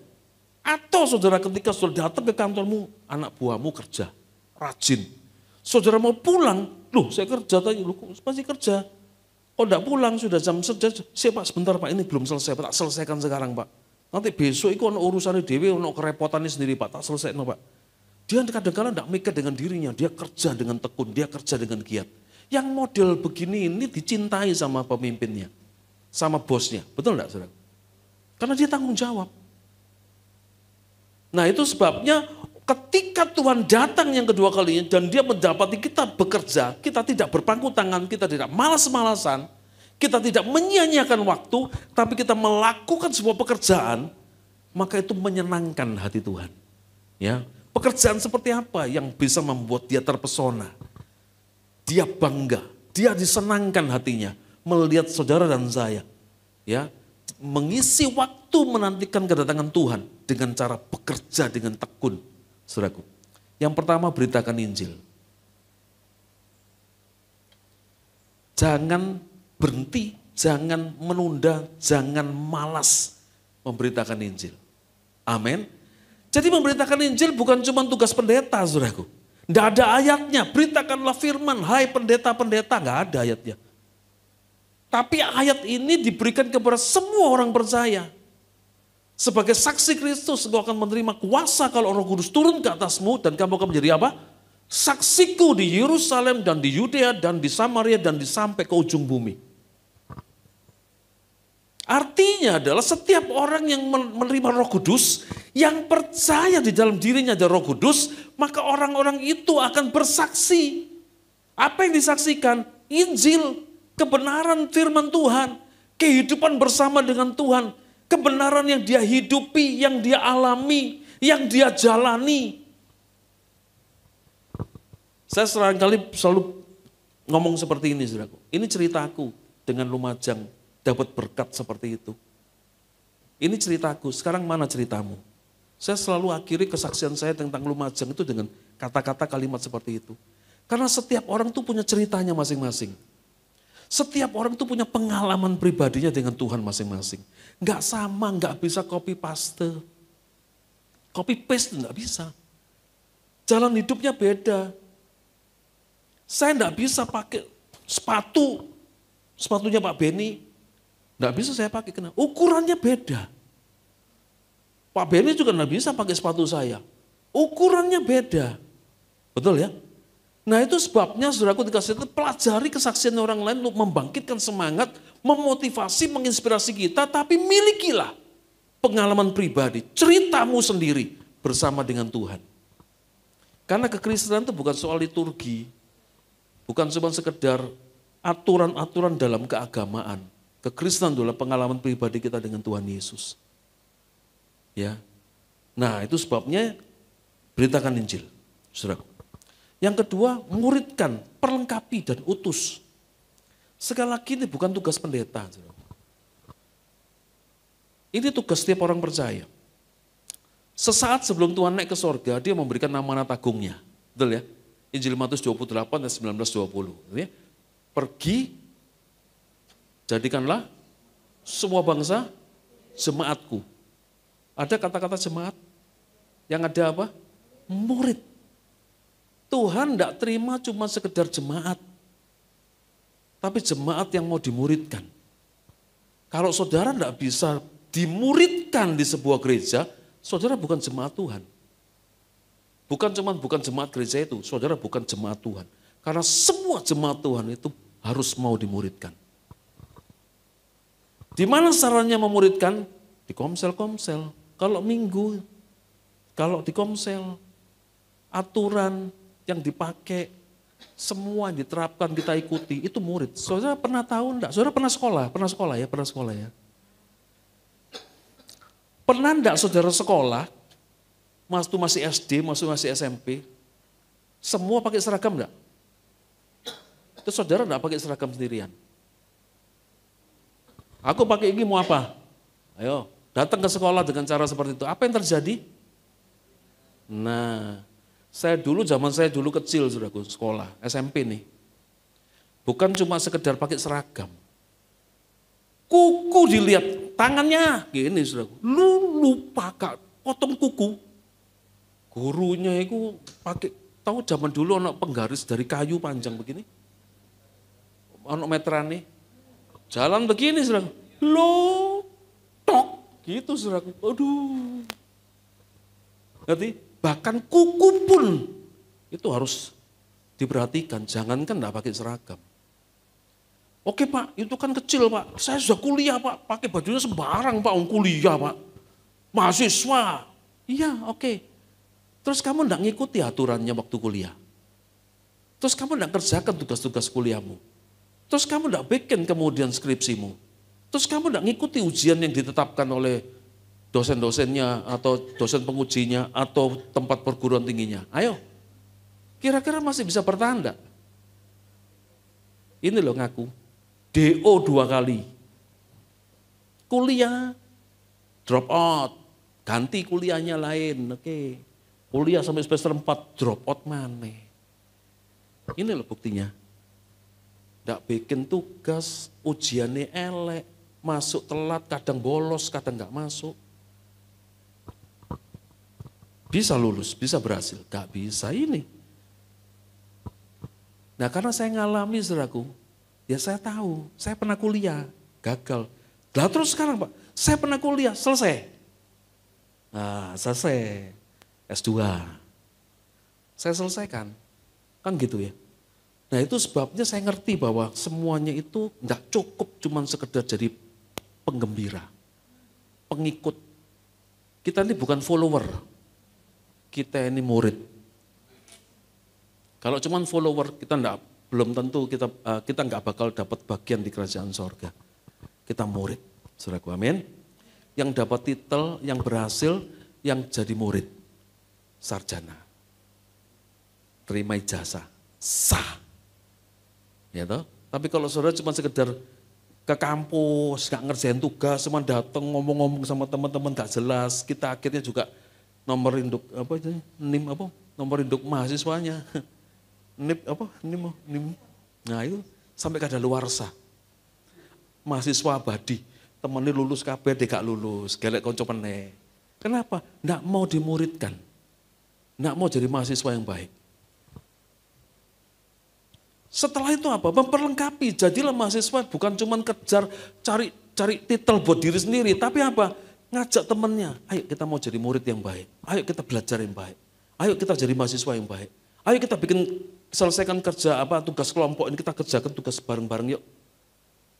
Speaker 3: Atau saudara ketika saudara datang ke kantormu, anak buahmu kerja, rajin. Saudara mau pulang, loh saya kerja tadi, loh masih kerja. Kok enggak pulang, sudah jam kerja, Pak sebentar Pak, ini belum selesai, Pak, tak selesaikan sekarang Pak. Nanti besok itu ada urusannya dewe, ada kerepotannya sendiri Pak, tak selesai Pak. Dia kadang-kadang enggak mikir dengan dirinya, dia kerja dengan tekun, dia kerja dengan giat. Yang model begini ini dicintai sama pemimpinnya, sama bosnya, betul enggak saudara? Karena dia tanggung jawab. Nah itu sebabnya ketika Tuhan datang yang kedua kalinya dan dia mendapati kita bekerja, kita tidak berpangku tangan, kita tidak malas-malasan, kita tidak menyia-nyiakan waktu, tapi kita melakukan sebuah pekerjaan, maka itu menyenangkan hati Tuhan. Ya, pekerjaan seperti apa yang bisa membuat dia terpesona? Dia bangga, dia disenangkan hatinya melihat saudara dan saya, ya, mengisi waktu menantikan kedatangan Tuhan dengan cara bekerja dengan tekun, saudaraku. Yang pertama beritakan Injil. Jangan berhenti, jangan menunda, jangan malas memberitakan Injil. Amin. Jadi memberitakan Injil bukan cuma tugas pendeta, saudaraku. Tidak ada ayatnya, beritakanlah firman, hai pendeta-pendeta, nggak ada ayatnya. Tapi ayat ini diberikan kepada semua orang percaya. Sebagai saksi Kristus, engkau akan menerima kuasa kalau Roh Kudus turun ke atasmu dan kamu akan menjadi apa? Saksiku di Yerusalem dan di Yudea dan di Samaria dan sampai ke ujung bumi. Artinya adalah setiap orang yang menerima Roh Kudus, yang percaya di dalam dirinya ada Roh Kudus, maka orang-orang itu akan bersaksi. Apa yang disaksikan? Injil, kebenaran firman Tuhan, kehidupan bersama dengan Tuhan, kebenaran yang dia hidupi, yang dia alami, yang dia jalani. Saya selalu ngomong seperti ini, saudaraku. Ini ceritaku dengan Lumajang dapat berkat seperti itu. Ini ceritaku, sekarang mana ceritamu? Saya selalu akhiri kesaksian saya tentang Lumajang itu dengan kata-kata kalimat seperti itu. Karena setiap orang tuh punya ceritanya masing-masing. Setiap orang tuh punya pengalaman pribadinya dengan Tuhan masing-masing. Nggak sama, nggak bisa copy paste. Copy paste nggak bisa. Jalan hidupnya beda. Saya nggak bisa pakai sepatunya Pak Beni. Nggak bisa saya pakai, kenapa? Ukurannya beda. Pak Beni juga nggak bisa pakai sepatu saya. Ukurannya beda. Betul ya? Nah itu sebabnya saudaraku dikasih itu pelajari kesaksian orang lain untuk membangkitkan semangat, memotivasi, menginspirasi kita, tapi milikilah pengalaman pribadi, ceritamu sendiri bersama dengan Tuhan. Karena kekristenan itu bukan soal liturgi, bukan cuma sekedar aturan-aturan dalam keagamaan. Kekristenan adalah pengalaman pribadi kita dengan Tuhan Yesus. Ya. Nah, itu sebabnya beritakan Injil, saudara. Yang kedua, muridkan, perlengkapi dan utus. Sekali lagi ini bukan tugas pendeta, saudara. Ini tugas setiap orang percaya. Sesaat sebelum Tuhan naik ke sorga, dia memberikan amanat agungnya. Betul ya? Injil Matius 28 dan 19-20. Ya. Pergi, jadikanlah semua bangsa jemaatku. Ada kata-kata jemaat? Yang ada apa? Murid. Tuhan tidak terima cuma sekedar jemaat. Tapi jemaat yang mau dimuridkan. Kalau saudara tidak bisa dimuridkan di sebuah gereja, saudara bukan jemaat Tuhan. Bukan jemaat gereja itu, saudara bukan jemaat Tuhan. Karena semua jemaat Tuhan itu harus mau dimuridkan. Di mana caranya memuridkan? Di komsel-komsel. Kalau minggu, kalau di komsel, aturan yang dipakai, semua yang diterapkan kita ikuti, itu murid. Saudara pernah tahu enggak? Saudara pernah sekolah? Pernah sekolah ya. Pernah enggak saudara sekolah, masih SD, masih SMP, semua pakai seragam enggak? Itu saudara enggak pakai seragam sendirian. Aku pakai ini mau apa? Ayo, datang ke sekolah dengan cara seperti itu. Apa yang terjadi? Nah, zaman saya dulu kecil, saudaraku, sekolah, SMP nih. Bukan cuma sekedar pakai seragam. Kuku dilihat, tangannya gini, saudaraku. Lu lupa kak, potong kuku. Gurunya itu pakai, tahu zaman dulu anak penggaris dari kayu panjang begini. Anak meteran nih. Jalan begini, saudaraku. Lo, tok, gitu, saudaraku. Aduh. Ngerti? Bahkan kuku pun itu harus diperhatikan. Jangankan enggak pakai seragam. Oke Pak, itu kan kecil Pak. Saya sudah kuliah Pak. Pakai bajunya sembarang Pak. Kuliah Pak. Mahasiswa. Iya oke. Terus kamu enggak ngikuti aturannya waktu kuliah. Terus kamu enggak kerjakan tugas-tugas kuliahmu. Terus kamu enggak bikin kemudian skripsimu. Terus kamu enggak ngikuti ujian yang ditetapkan oleh dosen-dosennya atau dosen pengujinya atau tempat perguruan tingginya. Ayo, kira-kira masih bisa bertahan enggak? Ini loh ngaku, DO 2 kali. Kuliah, drop out, ganti kuliahnya lain, oke. Kuliah sampai semester 4, drop out mana? Ini loh buktinya. Enggak bikin tugas, ujiannya elek, masuk telat, kadang bolos, kadang enggak masuk. Bisa lulus, bisa berhasil, gak bisa ini. Nah karena saya ngalami saudaraku, ya saya tahu, saya pernah kuliah, gagal. Lah terus sekarang Pak, saya pernah kuliah, selesai. Nah selesai, S2. Saya selesaikan, kan gitu ya. Nah itu sebabnya saya ngerti bahwa semuanya itu gak cukup cuman sekedar jadi penggembira, pengikut. Kita ini bukan follower. Kita ini murid. Kalau cuman follower kita belum tentu kita nggak bakal dapat bagian di kerajaan sorga. Kita murid, saudaraku, amin. Yang dapat titel, yang berhasil, yang jadi murid, sarjana, terima ijazah, sah. Ya toh? Tapi kalau saudara cuma sekedar ke kampus, nggak ngerjain tugas, cuma datang ngomong-ngomong sama teman-teman nggak jelas, kita akhirnya juga nomor induk apa itu NIM apa nomor induk mahasiswanya NIM. Nah itu sampai kadaluarsa mahasiswa abadi temennya lulus kabeh gak lulus gelek konco meneh. Kenapa? Nggak mau dimuridkan, nggak mau jadi mahasiswa yang baik. Setelah itu apa? Memperlengkapi, jadilah mahasiswa bukan cuma kejar cari titel buat diri sendiri, tapi apa? Ngajak temannya, ayo kita mau jadi murid yang baik, ayo kita belajar yang baik, ayo kita jadi mahasiswa yang baik, ayo kita selesaikan kerja tugas kelompok ini, kita kerjakan tugas bareng-bareng yuk.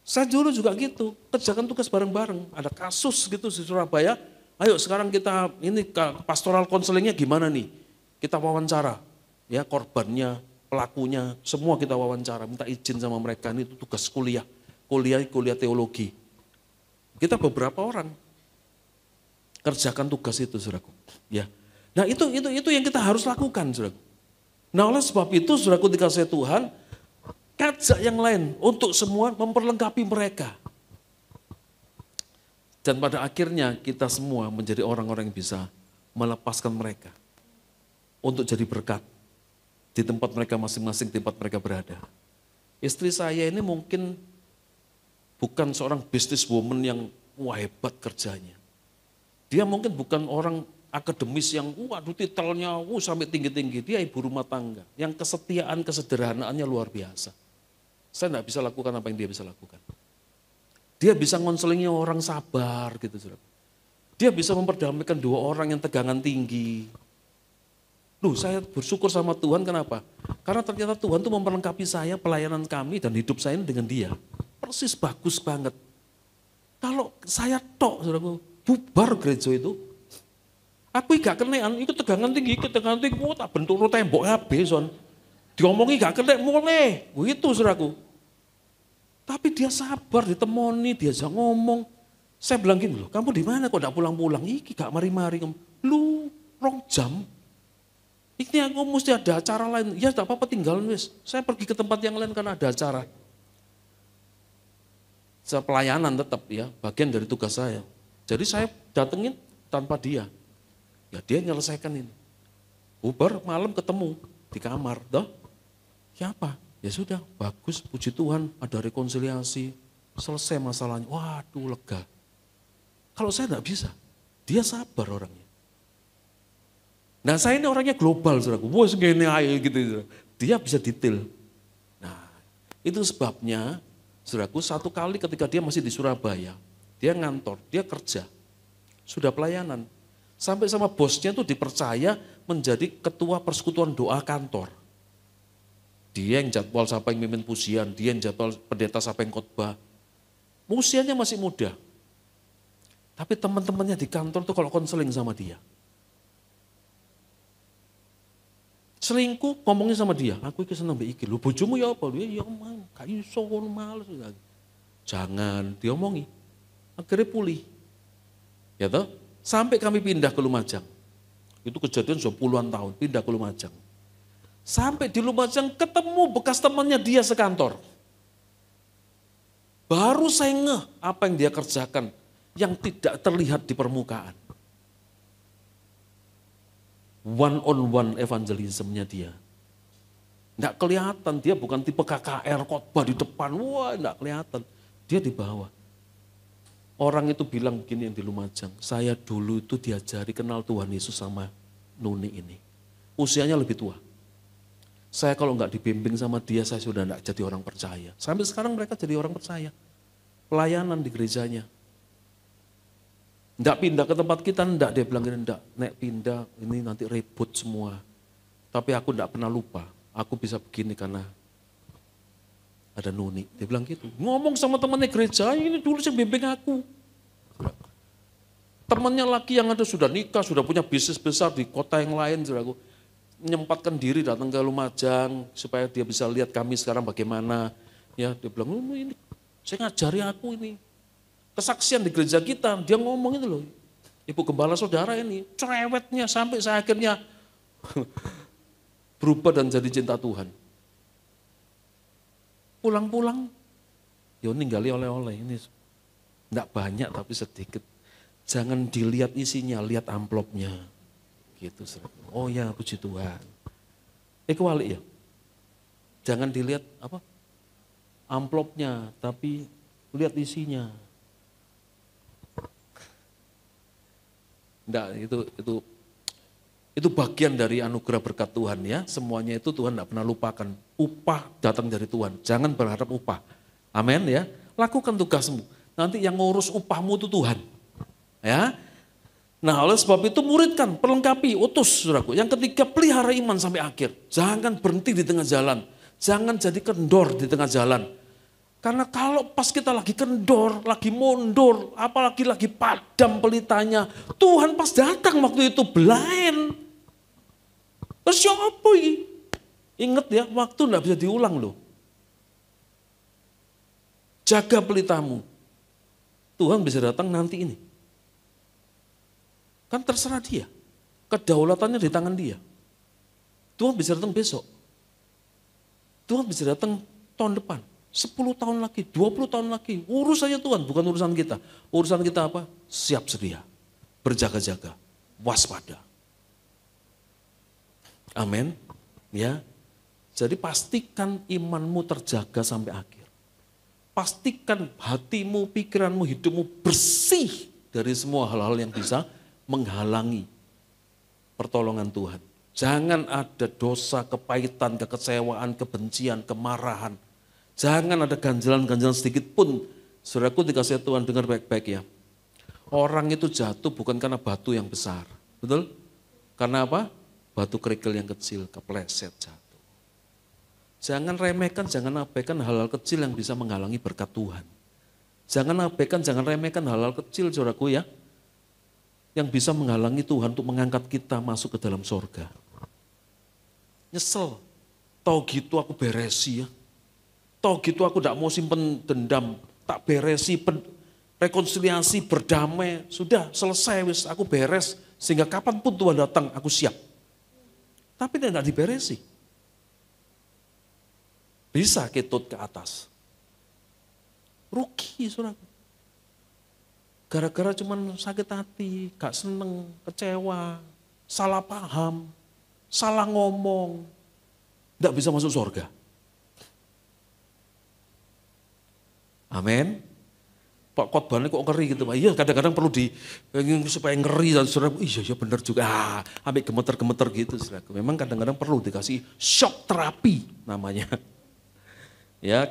Speaker 3: Saya dulu juga gitu, kerjakan tugas bareng-bareng, ada kasus gitu di Surabaya, ayo sekarang kita ini pastoral konselingnya gimana nih, kita wawancara, ya korbannya, pelakunya, semua kita wawancara, minta izin sama mereka, ini tugas kuliah teologi. Kita beberapa orang kerjakan tugas itu, saudaraku. Ya. Nah itu yang kita harus lakukan, saudaraku. Nah oleh sebab itu, saudaraku dikasih Tuhan, ajak yang lain untuk semua memperlengkapi mereka. Dan pada akhirnya kita semua menjadi orang-orang yang bisa melepaskan mereka untuk jadi berkat di tempat mereka masing-masing, tempat mereka berada. Istri saya ini mungkin bukan seorang businesswoman yang hebat kerjanya. Dia mungkin bukan orang akademis yang waduh titelnya sampai tinggi-tinggi. Dia ibu rumah tangga yang kesetiaan, kesederhanaannya luar biasa. Saya tidak bisa lakukan apa yang dia bisa lakukan. Dia bisa ngonselingnya orang sabar gitu. Saudara. Dia bisa memperdamaikan dua orang yang tegangan tinggi. Saya bersyukur sama Tuhan, kenapa? Karena ternyata Tuhan tuh memperlengkapi saya, pelayanan kami dan hidup saya ini dengan dia. Persis bagus banget. Kalau saya tok, saudaraku, bubar gereja itu. Aku gak kenean, itu tegangan tinggi, tak bentuk tembok habis, son. Diomongi gak kena, mulai. Begitu, saudaraku. Tapi dia sabar, ditemoni, diajak ngomong. Saya bilang gini loh, kamu di mana kok gak pulang-pulang? Iki gak mari-mari. Lu 2 jam. Ini aku mesti ada acara lain. Ya tidak apa-apa tinggalin wis. Saya pergi ke tempat yang lain karena ada acara. Saya pelayanan tetap ya, bagian dari tugas saya. Jadi saya datengin tanpa dia. Ya dia nyelesaikan ini. Bubar malam ketemu di kamar. Siapa? Ya sudah, bagus, puji Tuhan, ada rekonsiliasi, selesai masalahnya. Waduh, lega. Kalau saya tidak bisa, dia sabar orangnya. Nah saya ini orangnya global, saudaraku. Wah segini aja gitu. Dia bisa detail. Nah itu sebabnya, saudaraku, satu kali ketika dia masih di Surabaya, dia ngantor, dia kerja, sudah pelayanan. Sampai sama bosnya tuh dipercaya menjadi ketua persekutuan doa kantor. Dia yang jadwal siapa yang mimpin pujian, dia yang jadwal pendeta siapa yang khotbah. Usianya masih muda. Tapi teman-temannya di kantor tuh kalau konseling sama dia. Selingkuh ngomongnya sama dia, aku iki seneng mbek iki. Lho bojomu ya apa? Ya gak iso ngono males. Jangan diomongi. Akhirnya pulih. Ya toh? Sampai kami pindah ke Lumajang. Itu kejadian sudah puluhan tahun, pindah ke Lumajang. Sampai di Lumajang ketemu bekas temannya dia sekantor. Baru saya ngeh apa yang dia kerjakan yang tidak terlihat di permukaan. One on one evangelismnya dia. Enggak kelihatan, dia bukan tipe KKR khotbah di depan, wah enggak kelihatan. Dia di bawah. Orang itu bilang begini yang di Lumajang, saya dulu itu diajari kenal Tuhan Yesus sama Nuni ini. Usianya lebih tua. Saya kalau enggak dibimbing sama dia, saya sudah enggak jadi orang percaya. Sampai sekarang mereka jadi orang percaya. Pelayanan di gerejanya. Enggak pindah ke tempat kita, enggak. Dia bilang gini, enggak, nek pindah ini nanti ribut semua. Tapi aku enggak pernah lupa, aku bisa begini karena ada Nuni. Dia bilang gitu. Ngomong sama temannya gereja, ini dulu yang bimbing aku. Temannya lagi yang ada sudah nikah, sudah punya bisnis besar di kota yang lain. Aku menyempatkan diri datang ke Lumajang supaya dia bisa lihat kami sekarang bagaimana. Ya, dia bilang, ini saya ngajari aku ini. Kesaksian di gereja kita, dia ngomong itu loh. Ibu Gembala saudara ini, cerewetnya sampai saya akhirnya berubah dan jadi cinta Tuhan. Pulang-pulang, ya ninggali oleh-oleh. Ini enggak banyak tapi sedikit. Jangan dilihat isinya, lihat amplopnya. Gitu. Oh ya, puji Tuhan. Kewalik ya. Jangan dilihat apa? Amplopnya, tapi lihat isinya. Enggak, itu bagian dari anugerah berkat Tuhan ya. Semuanya itu Tuhan enggak pernah lupakan. Upah datang dari Tuhan. Jangan berharap upah. Amin ya. Lakukan tugasmu. Nanti yang ngurus upahmu itu Tuhan. Ya. Nah, oleh sebab itu muridkan, perlengkapi, utus saudaraku. Yang ketiga, pelihara iman sampai akhir. Jangan berhenti di tengah jalan. Jangan jadi kendor di tengah jalan. Karena kalau pas kita lagi kendor, lagi mundur, apalagi lagi padam pelitanya, Tuhan pas datang waktu itu blind. Terus siapa ini? Ingat ya, waktu enggak bisa diulang loh. Jaga pelitamu. Tuhan bisa datang nanti ini. Kan terserah dia. Kedaulatannya di tangan dia. Tuhan bisa datang besok. Tuhan bisa datang tahun depan. 10 tahun lagi, 20 tahun lagi. Urusannya Tuhan, bukan urusan kita. Urusan kita apa? Siap sedia, berjaga-jaga, waspada. Amin. Ya. Jadi pastikan imanmu terjaga sampai akhir. Pastikan hatimu, pikiranmu, hidupmu bersih dari semua hal-hal yang bisa menghalangi pertolongan Tuhan. Jangan ada dosa, kepahitan, kekecewaan, kebencian, kemarahan. Jangan ada ganjalan-ganjalan sedikit pun. Saudaraku dikasih Tuhan, dengar baik-baik ya. Orang itu jatuh bukan karena batu yang besar. Betul? Karena apa? Batu kerikil yang kecil, kepleset jatuh. Jangan remehkan, jangan abaikan hal-hal kecil yang bisa menghalangi berkat Tuhan. Jangan abaikan, jangan remehkan hal-hal kecil saudaraku ya. Yang bisa menghalangi Tuhan untuk mengangkat kita masuk ke dalam sorga. Nyesel, tau gitu aku beresi ya. Tau gitu aku tidak mau simpen dendam, tak beresi, rekonsiliasi, berdamai. Sudah selesai, wis aku beres. Sehingga kapanpun Tuhan datang, aku siap. Tapi dia tidak diberesi. Bisa ketut ke atas. Rugi saudaraku. Gara-gara cuman sakit hati, gak seneng, kecewa, salah paham, salah ngomong, gak bisa masuk surga. Amin. Pak khotbahnya kok ngeri gitu Pak. Iya kadang-kadang perlu supaya ngeri dan saudara. Iya benar juga. Ambil gemeter-gemeter gitu saudara. Memang kadang-kadang perlu dikasih shock terapi namanya. Ya.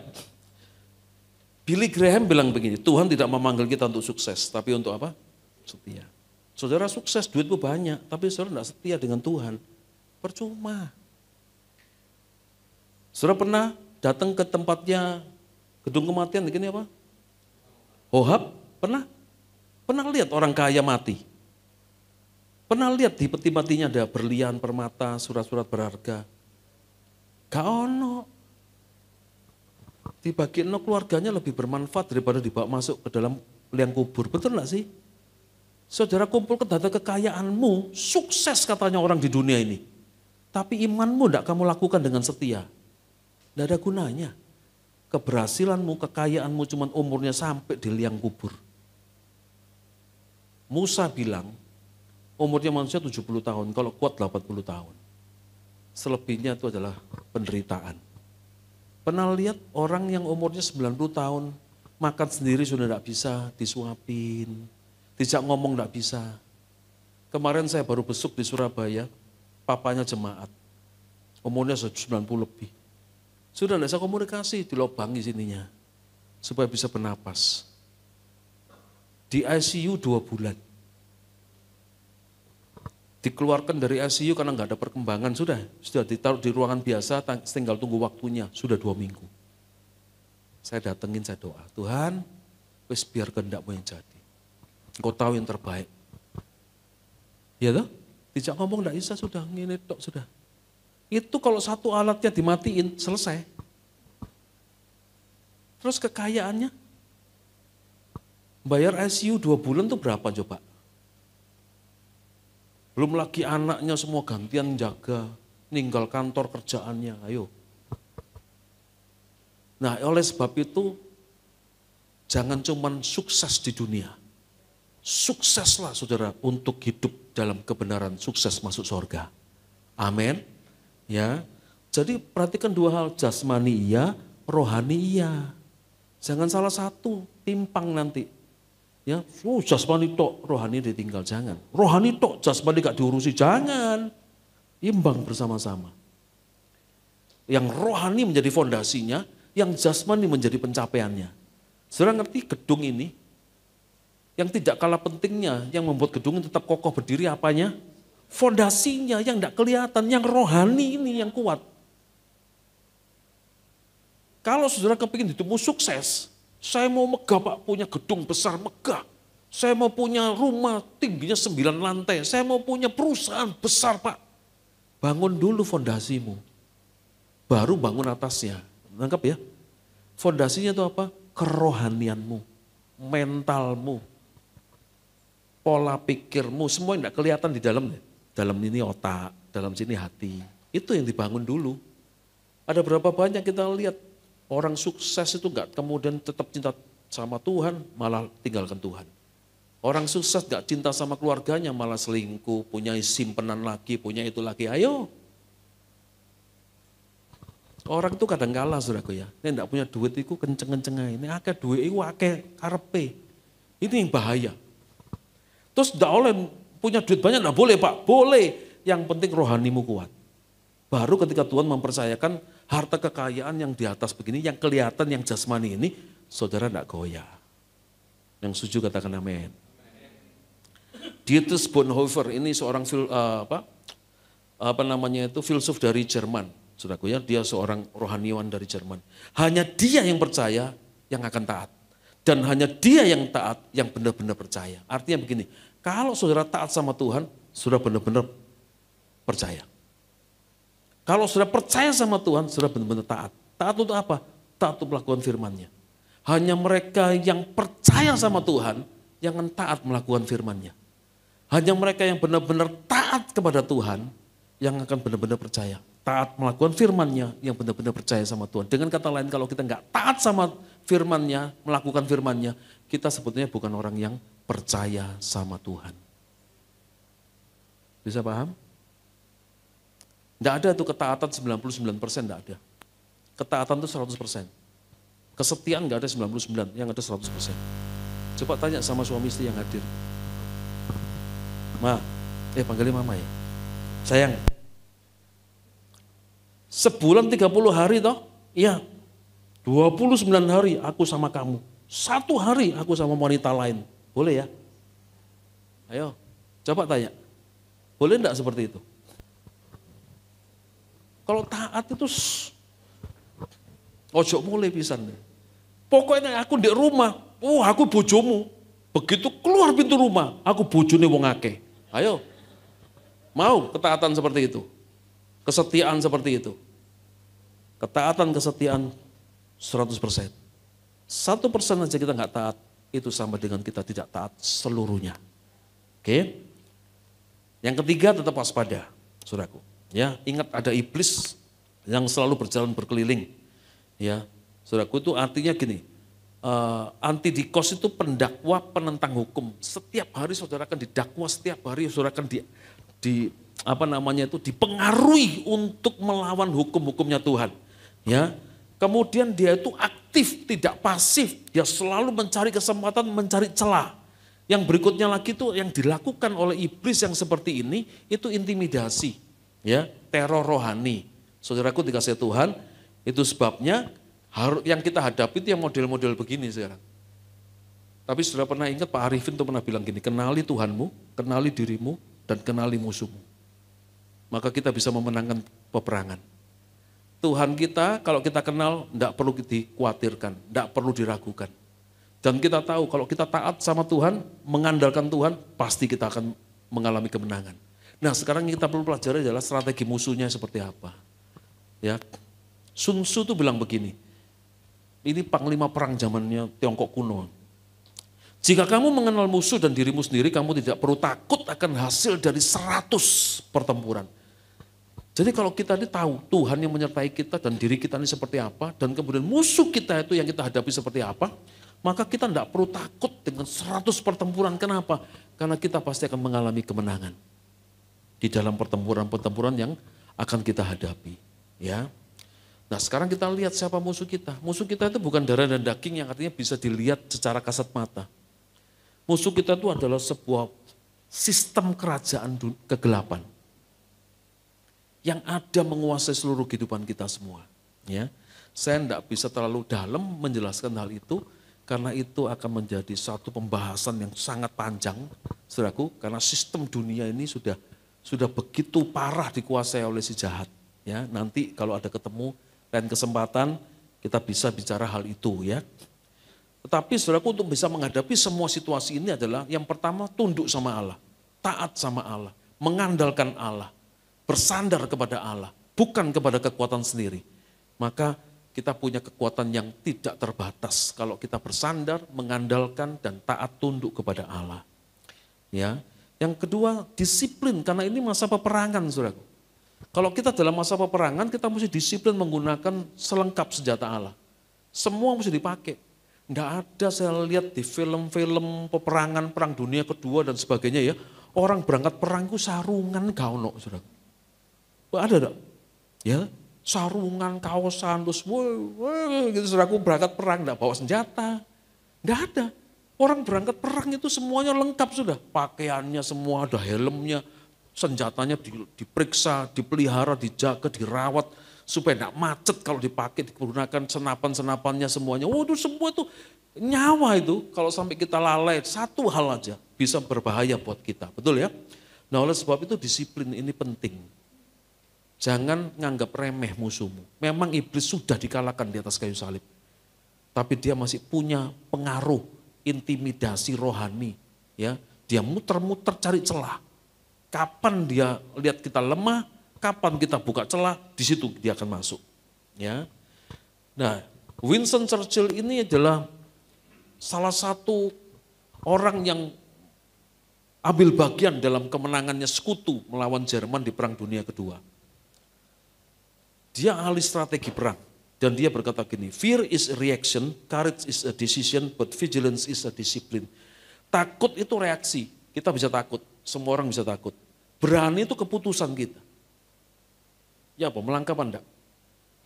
Speaker 3: Billy Graham bilang begini, Tuhan tidak memanggil kita untuk sukses, tapi untuk apa? Setia. Saudara sukses, duitmu banyak, tapi saudara tidak setia dengan Tuhan. Percuma. Saudara pernah datang ke tempatnya gedung kematian begini apa? Hohab? Pernah? Pernah lihat orang kaya mati? Pernah lihat di peti matinya ada berlian, permata, surat-surat berharga? Gak ono. Dibagiin keluarganya lebih bermanfaat daripada dibawa masuk ke dalam liang kubur. Betul gak sih? Saudara kumpul ke data kekayaanmu, sukses katanya orang di dunia ini. Tapi imanmu tidak kamu lakukan dengan setia. Tidak ada gunanya. Keberhasilanmu, kekayaanmu cuma umurnya sampai di liang kubur. Musa bilang, umurnya manusia 70 tahun, kalau kuat 80 tahun. Selebihnya itu adalah penderitaan. Pernah lihat orang yang umurnya 90 tahun, makan sendiri sudah tidak bisa, disuapin, dijak ngomong tidak bisa. Kemarin saya baru besuk di Surabaya, papanya jemaat, umurnya 90 lebih. Sudah tidak bisa komunikasi, dilobangi sininya, supaya bisa bernapas. Di ICU 2 bulan. Dikeluarkan dari ICU karena nggak ada perkembangan, sudah ditaruh di ruangan biasa, tinggal tunggu waktunya, sudah 2 minggu. Saya datengin, saya doa, Tuhan, wis biar kehendakmu yang jadi. Engkau tahu yang terbaik. Ya toh? Tidak ngomong nggak bisa, sudah, ngene tok sudah. Itu kalau satu alatnya dimatiin, selesai. Terus kekayaannya, bayar ICU 2 bulan tuh berapa coba? Belum lagi anaknya semua gantian jaga, ninggal kantor kerjaannya, ayo. Nah oleh sebab itu, jangan cuman sukses di dunia. Sukseslah saudara untuk hidup dalam kebenaran, sukses masuk surga. Amin. Ya. Jadi perhatikan 2 hal, jasmani iya, rohani iya. Jangan salah satu, timpang nanti. Ya, jasmani tok, rohani ditinggal, jangan. Rohani tok, jasmani gak diurusi, jangan. Imbang bersama-sama. Yang rohani menjadi fondasinya, yang jasmani menjadi pencapaiannya. Saudara ngerti gedung ini, yang tidak kalah pentingnya, yang membuat gedung ini tetap kokoh berdiri apanya? Fondasinya yang tidak kelihatan, yang rohani ini yang kuat. Kalau saudara kepingin hidupmu sukses, saya mau megah Pak, punya gedung besar megah. Saya mau punya rumah tingginya 9 lantai. Saya mau punya perusahaan besar Pak. Bangun dulu fondasimu. Baru bangun atasnya. Nangkap ya? Fondasinya itu apa? Kerohanianmu, mentalmu, pola pikirmu. Semua yang tidak kelihatan di dalam. Dalam ini otak, dalam sini hati. Itu yang dibangun dulu. Ada berapa banyak kita lihat Orang sukses itu enggak kemudian tetap cinta sama Tuhan, malah tinggalkan Tuhan. Orang sukses enggak cinta sama keluarganya, malah selingkuh, punya simpenan lagi, punya itu lagi. Ayo. Orang itu kadang kalah, saudaraku ya. Ini enggak punya duit itu kenceng-kencengnya. Ini akeh duit itu akeh karepe. Ini yang bahaya. Terus enggak oleh punya duit banyak, enggak boleh Pak. Boleh. Yang penting rohanimu kuat. Baru ketika Tuhan mempercayakan harta kekayaan yang di atas begini, yang kelihatan, yang jasmani ini, saudara tidak goyah. Yang setuju katakan amin. Dietrich Bonhoeffer ini seorang filsuf dari Jerman. Saudaraku ya, dia seorang rohaniwan dari Jerman. Hanya dia yang percaya yang akan taat. Dan hanya dia yang taat yang benar-benar percaya. Artinya begini, kalau saudara taat sama Tuhan, saudara benar-benar percaya. Kalau sudah percaya sama Tuhan, sudah benar-benar taat. Taat untuk apa? Taat untuk melakukan firman-Nya. Hanya mereka yang percaya sama Tuhan, yang akan taat melakukan firman-Nya. Hanya mereka yang benar-benar taat kepada Tuhan, yang akan benar-benar percaya. Taat melakukan firman-Nya, yang benar-benar percaya sama Tuhan. Dengan kata lain, kalau kita nggak taat sama firman-Nya, melakukan firman-Nya, kita sebetulnya bukan orang yang percaya sama Tuhan. Bisa paham? Tidak ada tuh ketaatan 99%, tidak ada. Ketaatan itu 100%. Kesetiaan nggak ada 99, yang ada 100%. Coba tanya sama suami istri yang hadir. Panggilnya mama ya. Sayang, sebulan 30 hari toh? Iya. 29 hari aku sama kamu. 1 hari aku sama wanita lain. Boleh ya? Ayo, coba tanya. Boleh enggak seperti itu? Kalau taat itu ojo mulai pisan. Pokoknya aku di rumah, aku bojomu. Begitu keluar pintu rumah, aku bojone wong akeh. Ayo. Mau ketaatan seperti itu? Kesetiaan seperti itu? Ketaatan, kesetiaan 100%. 1% aja kita nggak taat, itu sama dengan kita tidak taat seluruhnya. Oke? Yang ketiga tetap waspada, saudaraku. Ya, ingat ada iblis yang selalu berjalan berkeliling. Ya, saudaraku, itu artinya gini, antidikos itu pendakwa penentang hukum. Setiap hari saudara akan didakwa, setiap hari saudara akan dipengaruhi untuk melawan hukum-hukumnya Tuhan. Ya, kemudian dia itu aktif, tidak pasif. Dia selalu mencari kesempatan, mencari celah. Yang berikutnya lagi itu yang dilakukan oleh iblis yang seperti ini, itu intimidasi. Ya, teror rohani. Saudaraku dikasih Tuhan, itu sebabnya yang kita hadapi itu yang model-model begini sekarang. Tapi sudah pernah ingat Pak Arifin tuh pernah bilang gini, kenali Tuhanmu, kenali dirimu, dan kenali musuhmu. Maka kita bisa memenangkan peperangan. Tuhan kita kalau kita kenal tidak perlu dikhawatirkan, tidak perlu diragukan. Dan kita tahu kalau kita taat sama Tuhan, mengandalkan Tuhan, pasti kita akan mengalami kemenangan. Nah sekarang yang kita perlu pelajari adalah strategi musuhnya seperti apa. Ya, Sun Tzu tuh bilang begini, ini panglima perang zamannya Tiongkok kuno. Jika kamu mengenal musuh dan dirimu sendiri, kamu tidak perlu takut akan hasil dari 100 pertempuran. Jadi kalau kita ini tahu Tuhan yang menyertai kita dan diri kita ini seperti apa, dan kemudian musuh kita itu yang kita hadapi seperti apa, maka kita tidak perlu takut dengan 100 pertempuran. Kenapa? Karena kita pasti akan mengalami kemenangan di dalam pertempuran-pertempuran yang akan kita hadapi. Ya. Nah sekarang kita lihat siapa musuh kita. Musuh kita itu bukan darah dan daging yang artinya bisa dilihat secara kasat mata. Musuh kita itu adalah sebuah sistem kerajaan kegelapan yang ada menguasai seluruh kehidupan kita semua. Ya, saya tidak bisa terlalu dalam menjelaskan hal itu karena itu akan menjadi satu pembahasan yang sangat panjang, saudaraku, karena sistem dunia ini sudah begitu parah dikuasai oleh si jahat. Ya, nanti kalau ada ketemu lain kesempatan kita bisa bicara hal itu ya. Tetapi saudaraku untuk bisa menghadapi semua situasi ini adalah yang pertama tunduk sama Allah, taat sama Allah, mengandalkan Allah, bersandar kepada Allah, bukan kepada kekuatan sendiri. Maka kita punya kekuatan yang tidak terbatas kalau kita bersandar, mengandalkan dan taat tunduk kepada Allah. Ya. Yang kedua, disiplin karena ini masa peperangan, saudaraku. Kalau kita dalam masa peperangan, kita mesti disiplin menggunakan selengkap senjata Allah. Semua mesti dipakai. Nggak ada saya lihat di film-film peperangan Perang Dunia Kedua dan sebagainya ya. Orang berangkat perang itu sarungan gak ono, saudara. Ada enggak? Ya, sarungan, kaosan, terus gitu, saudaraku berangkat perang enggak bawa senjata. Enggak ada. Orang berangkat perang itu semuanya lengkap sudah. Pakaiannya semua ada, helmnya, senjatanya diperiksa, dipelihara, dijaga, dirawat. Supaya enggak macet kalau dipakai, digunakan senapan-senapannya semuanya. Oh itu semua itu nyawa itu kalau sampai kita lalai, satu hal aja bisa berbahaya buat kita. Betul ya? Nah oleh sebab itu disiplin ini penting. Jangan nganggap remeh musuhmu. Memang iblis sudah dikalahkan di atas kayu salib. Tapi dia masih punya pengaruh, intimidasi rohani. Ya, dia muter-muter cari celah. Kapan dia lihat kita lemah, kapan kita buka celah, di situ dia akan masuk. Ya. Nah, Winston Churchill ini adalah salah satu orang yang ambil bagian dalam kemenangannya sekutu melawan Jerman di Perang Dunia Kedua. Dia ahli strategi perang dan dia berkata gini, fear is a reaction, courage is a decision, but vigilance is a discipline. Takut itu reaksi, kita bisa takut, semua orang bisa takut. Berani itu keputusan kita. Ya apa, melangkah apa enggak?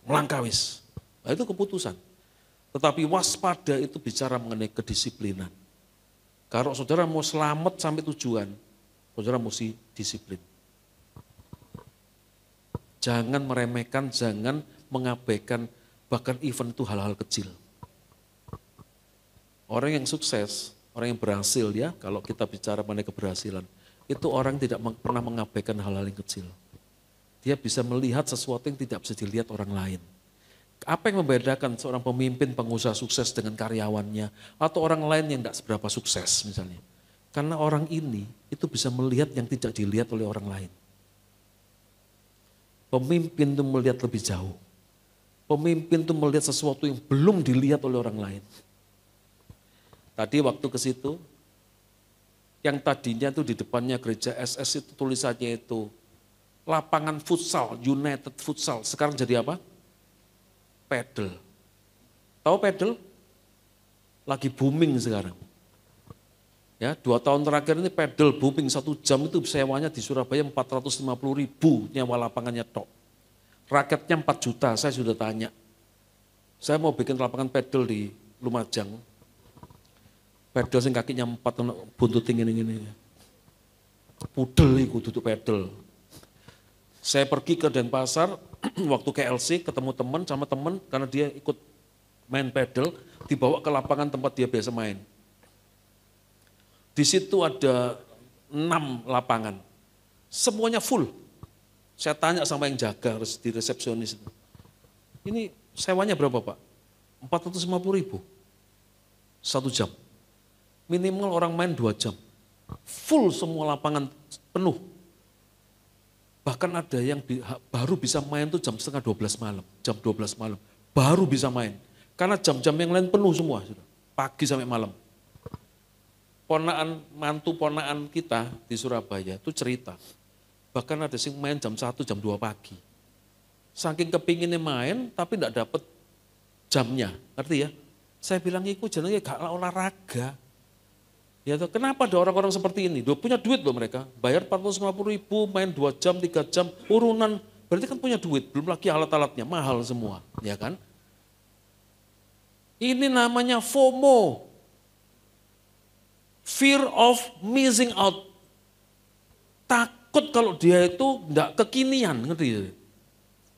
Speaker 3: Melangkah wis. Nah, itu keputusan. Tetapi waspada itu bicara mengenai kedisiplinan. Kalau saudara mau selamat sampai tujuan, saudara mesti disiplin. Jangan meremehkan, jangan mengabaikan, bahkan even itu hal-hal kecil. Orang yang sukses, orang yang berhasil ya, kalau kita bicara mengenai keberhasilan, itu orang tidak pernah mengabaikan hal-hal yang kecil. Dia bisa melihat sesuatu yang tidak bisa dilihat orang lain. Apa yang membedakan seorang pemimpin pengusaha sukses dengan karyawannya, atau orang lain yang tidak seberapa sukses misalnya. Karena orang ini itu bisa melihat yang tidak dilihat oleh orang lain. Pemimpin itu melihat lebih jauh. Pemimpin itu melihat sesuatu yang belum dilihat oleh orang lain. Tadi waktu ke situ, yang tadinya itu di depannya gereja SS itu tulisannya itu lapangan futsal, United Futsal. Sekarang jadi apa? Pedal. Tahu pedal? Lagi booming sekarang. Ya, 2 tahun terakhir ini pedal booming 1 jam itu sewanya di Surabaya 450.000 nyawa lapangannya tok. Raketnya 4 juta, saya sudah tanya. Saya mau bikin lapangan pedal di Lumajang. Pedal sing kakinya 4, buntut ini. Pudel itu duduk pedal. Saya pergi ke Denpasar, waktu ke LC ketemu teman sama teman karena dia ikut main pedal, dibawa ke lapangan tempat dia biasa main. Di situ ada 6 lapangan, semuanya full. Saya tanya sama yang jaga di resepsionis itu. Ini sewanya berapa Pak? 450.000. 1 jam. Minimal orang main 2 jam. Full semua lapangan penuh. Bahkan ada yang baru bisa main tuh jam setengah 12 malam. Jam 12 malam. Baru bisa main. Karena jam-jam yang lain penuh semua. Pagi sampai malam. Mantu ponaan kita di Surabaya itu cerita. Bahkan ada yang main jam 1, jam 2 pagi. Saking kepinginnya main, tapi tidak dapat jamnya. Ngerti ya? Saya bilang, itu jenenge gak olahraga. Ya, kenapa ada orang-orang seperti ini? Dia punya duit loh mereka. Bayar 450.000, main 2 jam, 3 jam, urunan. Berarti kan punya duit, belum lagi alat-alatnya, mahal semua. Ya kan? Ini namanya FOMO. Fear of missing out. Takut kalau dia itu enggak kekinian, ngerti?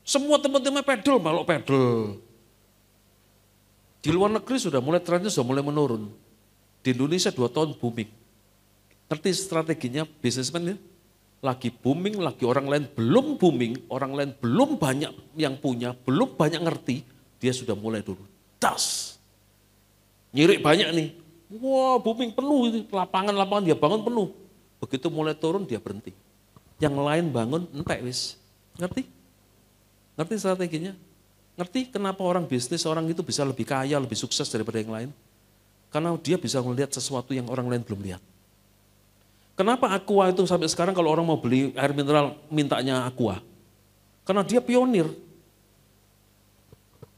Speaker 3: Semua teman-teman pedal, malah pedal. Di luar negeri sudah mulai trennya sudah mulai menurun. Di Indonesia 2 tahun booming. Ngerti strateginya bisnismen ya? Lagi booming, lagi orang lain belum booming, orang lain belum banyak yang punya, belum banyak ngerti, dia sudah mulai dulu. Das. Nyirik banyak nih. Wah booming penuh itu, lapangan-lapangan dia bangun penuh. Begitu mulai turun dia berhenti. Yang lain bangun entek wis. Ngerti? Ngerti strateginya? Ngerti kenapa orang bisnis, orang itu bisa lebih kaya, lebih sukses daripada yang lain? Karena dia bisa melihat sesuatu yang orang lain belum lihat. Kenapa Aqua itu sampai sekarang kalau orang mau beli air mineral mintanya Aqua? Karena dia pionir.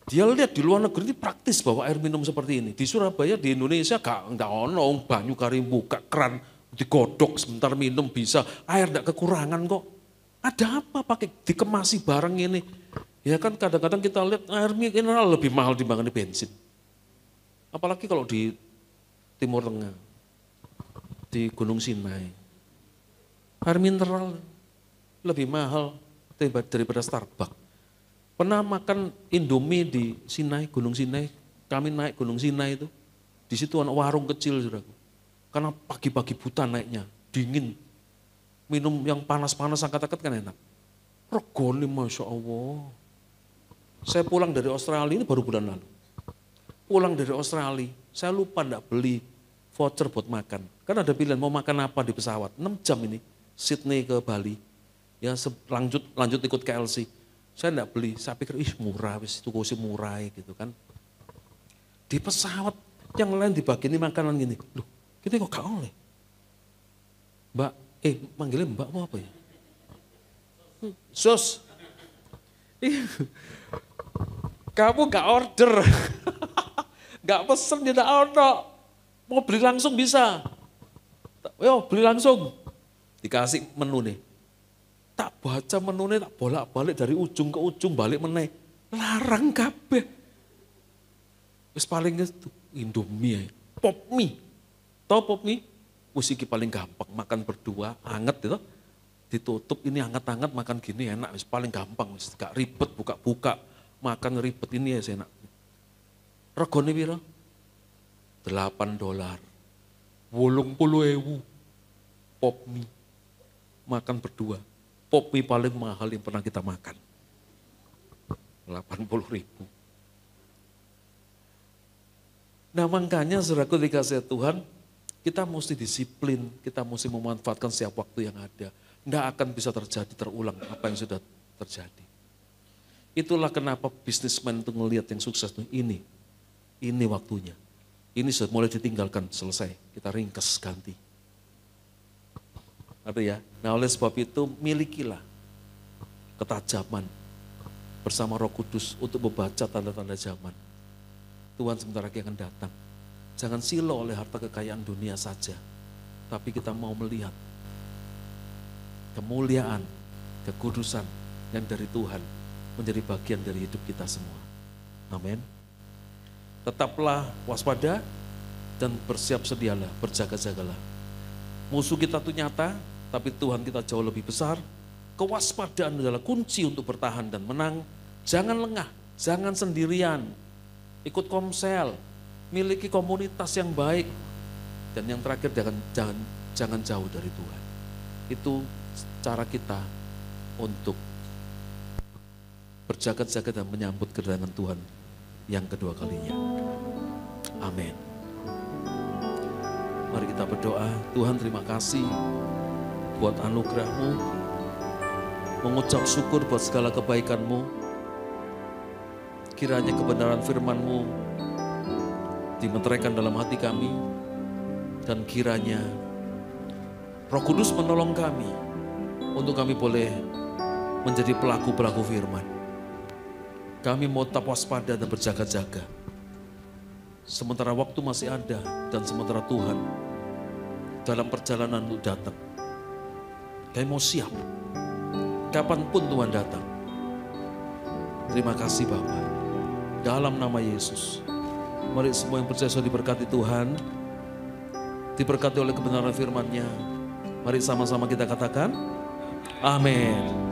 Speaker 3: Dia lihat di luar negeri ini praktis bawa air minum seperti ini. Di Surabaya, di Indonesia nggak ono banyu kari buka keran, digodok sebentar minum bisa. Air nggak kekurangan kok. Ada apa pakai dikemasi barang ini? Ya kan kadang-kadang kita lihat air mineral lebih mahal dibanding bensin. Apalagi kalau di Timur Tengah, di Gunung Sinai. Air mineral lebih mahal daripada Starbucks. Pernah makan Indomie di Sinai, Gunung Sinai. Kami naik Gunung Sinai itu. Di situ ada warung kecil, saudaraku. Karena pagi-pagi buta naiknya, dingin. Minum yang panas-panas angkat-angkat kan enak. Regone Masya Allah. Saya pulang dari Australia ini baru bulan lalu. Pulang dari Australia, saya lupa enggak beli voucher buat makan. Kan ada pilihan mau makan apa di pesawat. 6 jam ini, Sydney ke Bali. Ya lanjut ikut KLC. Saya enggak beli, saya pikir murah, itu kursi murah gitu kan. Di pesawat yang lain dibagiin makanan gini. Loh, kita kok gak oleh? Mbak, manggilnya Mbak mau apa ya? Sus, kamu gak order, gak pesen tidak ono, mau beli langsung bisa. Yo beli langsung, dikasih menu nih. Tak baca menunya, tak bolak-balik dari ujung ke ujung, balik meneh. Larang kabeh. Wis paling itu Indomie, pop mie. Tahu pop mie? Wis iki paling gampang, makan berdua, anget itu. Ditutup ini anget-anget, makan gini enak, wis paling gampang, wis gak ribet buka-buka. Makan ribet ini ya enak. Regone piro? $8. 80.000 pop mie. Makan berdua. Pop mie paling mahal yang pernah kita makan. 80.000. Nah makanya saudaraku dikasih Tuhan, kita mesti disiplin, kita mesti memanfaatkan setiap waktu yang ada. Nggak akan bisa terulang apa yang sudah terjadi. Itulah kenapa bisnismen itu ngelihat yang sukses itu ini waktunya. Ini sudah mulai ditinggalkan, selesai, kita ringkas ganti. Ya. Nah oleh sebab itu milikilah ketajaman bersama Roh Kudus untuk membaca tanda-tanda zaman. Tuhan sebentar lagi akan datang. Jangan silau oleh harta kekayaan dunia saja. Tapi kita mau melihat kemuliaan, kekudusan yang dari Tuhan menjadi bagian dari hidup kita semua. Amin. Tetaplah waspada dan bersiap sedialah, berjaga-jagalah. Musuh kita itu nyata, tapi Tuhan kita jauh lebih besar. Kewaspadaan adalah kunci untuk bertahan dan menang. Jangan lengah, jangan sendirian. Ikut komsel, miliki komunitas yang baik. Dan yang terakhir jangan jauh dari Tuhan. Itu cara kita untuk berjaga-jaga dan menyambut kedatangan Tuhan yang kedua kalinya. Amin. Mari kita berdoa. Tuhan terima kasih buat anugerah-Mu, mengucap syukur buat segala kebaikan-Mu. Kiranya kebenaran firman-Mu dimeteraikan dalam hati kami, dan kiranya Roh Kudus menolong kami untuk kami boleh menjadi pelaku-pelaku firman. Kami mau tetap waspada dan berjaga-jaga. Sementara waktu masih ada dan sementara Tuhan dalam perjalanan untuk datang. Kami mau siap. Kapanpun Tuhan datang. Terima kasih Bapa. Dalam nama Yesus. Mari semua yang percaya sudah diberkati Tuhan. Diberkati oleh kebenaran firman-Nya. Mari sama-sama kita katakan. Amin.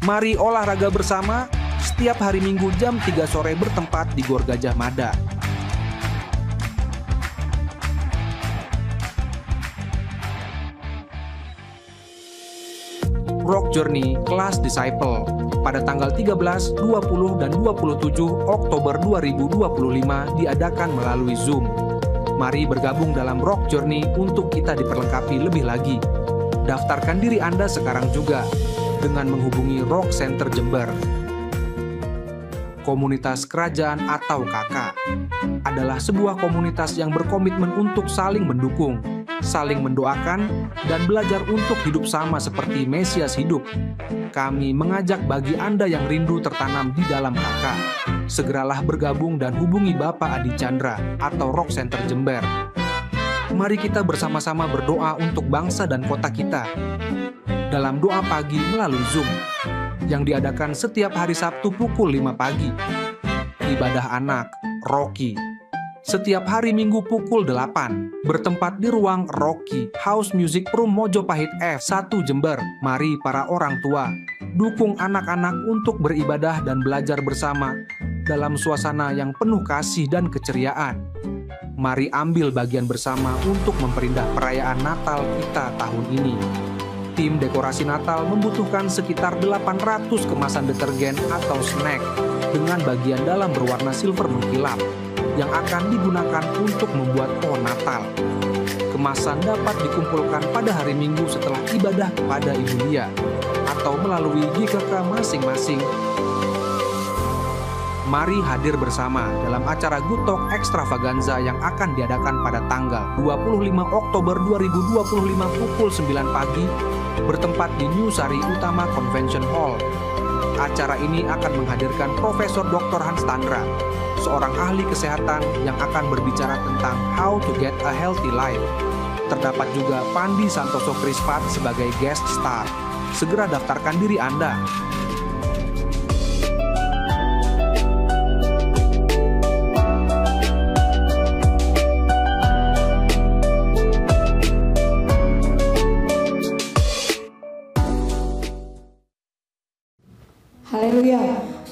Speaker 4: Mari olahraga bersama setiap hari Minggu jam 3 sore bertempat di Gor Gajah Mada. Rock Journey Kelas Disciple pada tanggal 13, 20, dan 27 Oktober 2025 diadakan melalui Zoom. Mari bergabung dalam Rock Journey untuk kita diperlengkapi lebih lagi. Daftarkan diri Anda sekarang juga dengan menghubungi Rock Center Jember Komunitas Kerajaan atau KK adalah sebuah komunitas yang berkomitmen untuk saling mendukung, saling mendoakan, dan belajar untuk hidup sama seperti Mesias hidup. Kami mengajak bagi Anda yang rindu tertanam di dalam KK, segeralah bergabung dan hubungi Bapak Adi Chandra atau Rock Center Jember. Mari kita bersama-sama berdoa untuk bangsa dan kota kita dalam doa pagi melalui Zoom yang diadakan setiap hari Sabtu pukul 5 pagi. Ibadah anak, Rocky, setiap hari Minggu pukul 8, bertempat di ruang Rocky House Music Room Mojopahit F1 Jember. Mari para orang tua, dukung anak-anak untuk beribadah dan belajar bersama dalam suasana yang penuh kasih dan keceriaan. Mari ambil bagian bersama untuk memperindah perayaan Natal kita tahun ini. Tim dekorasi Natal membutuhkan sekitar 800 kemasan detergen atau snack dengan bagian dalam berwarna silver mengkilap yang akan digunakan untuk membuat pohon Natal. Kemasan dapat dikumpulkan pada hari Minggu setelah ibadah kepada Ibu Lia atau melalui GKK masing-masing. Mari hadir bersama dalam acara Good Talk Extravaganza yang akan diadakan pada tanggal 25 Oktober 2025 pukul 9 pagi bertempat di New Sari Utama Convention Hall. Acara ini akan menghadirkan Profesor Dr. Hans Tandra, seorang ahli kesehatan yang akan berbicara tentang how to get a healthy life. Terdapat juga Pandi Santoso Krispat sebagai guest star. Segera daftarkan diri Anda.
Speaker 2: Haleluya.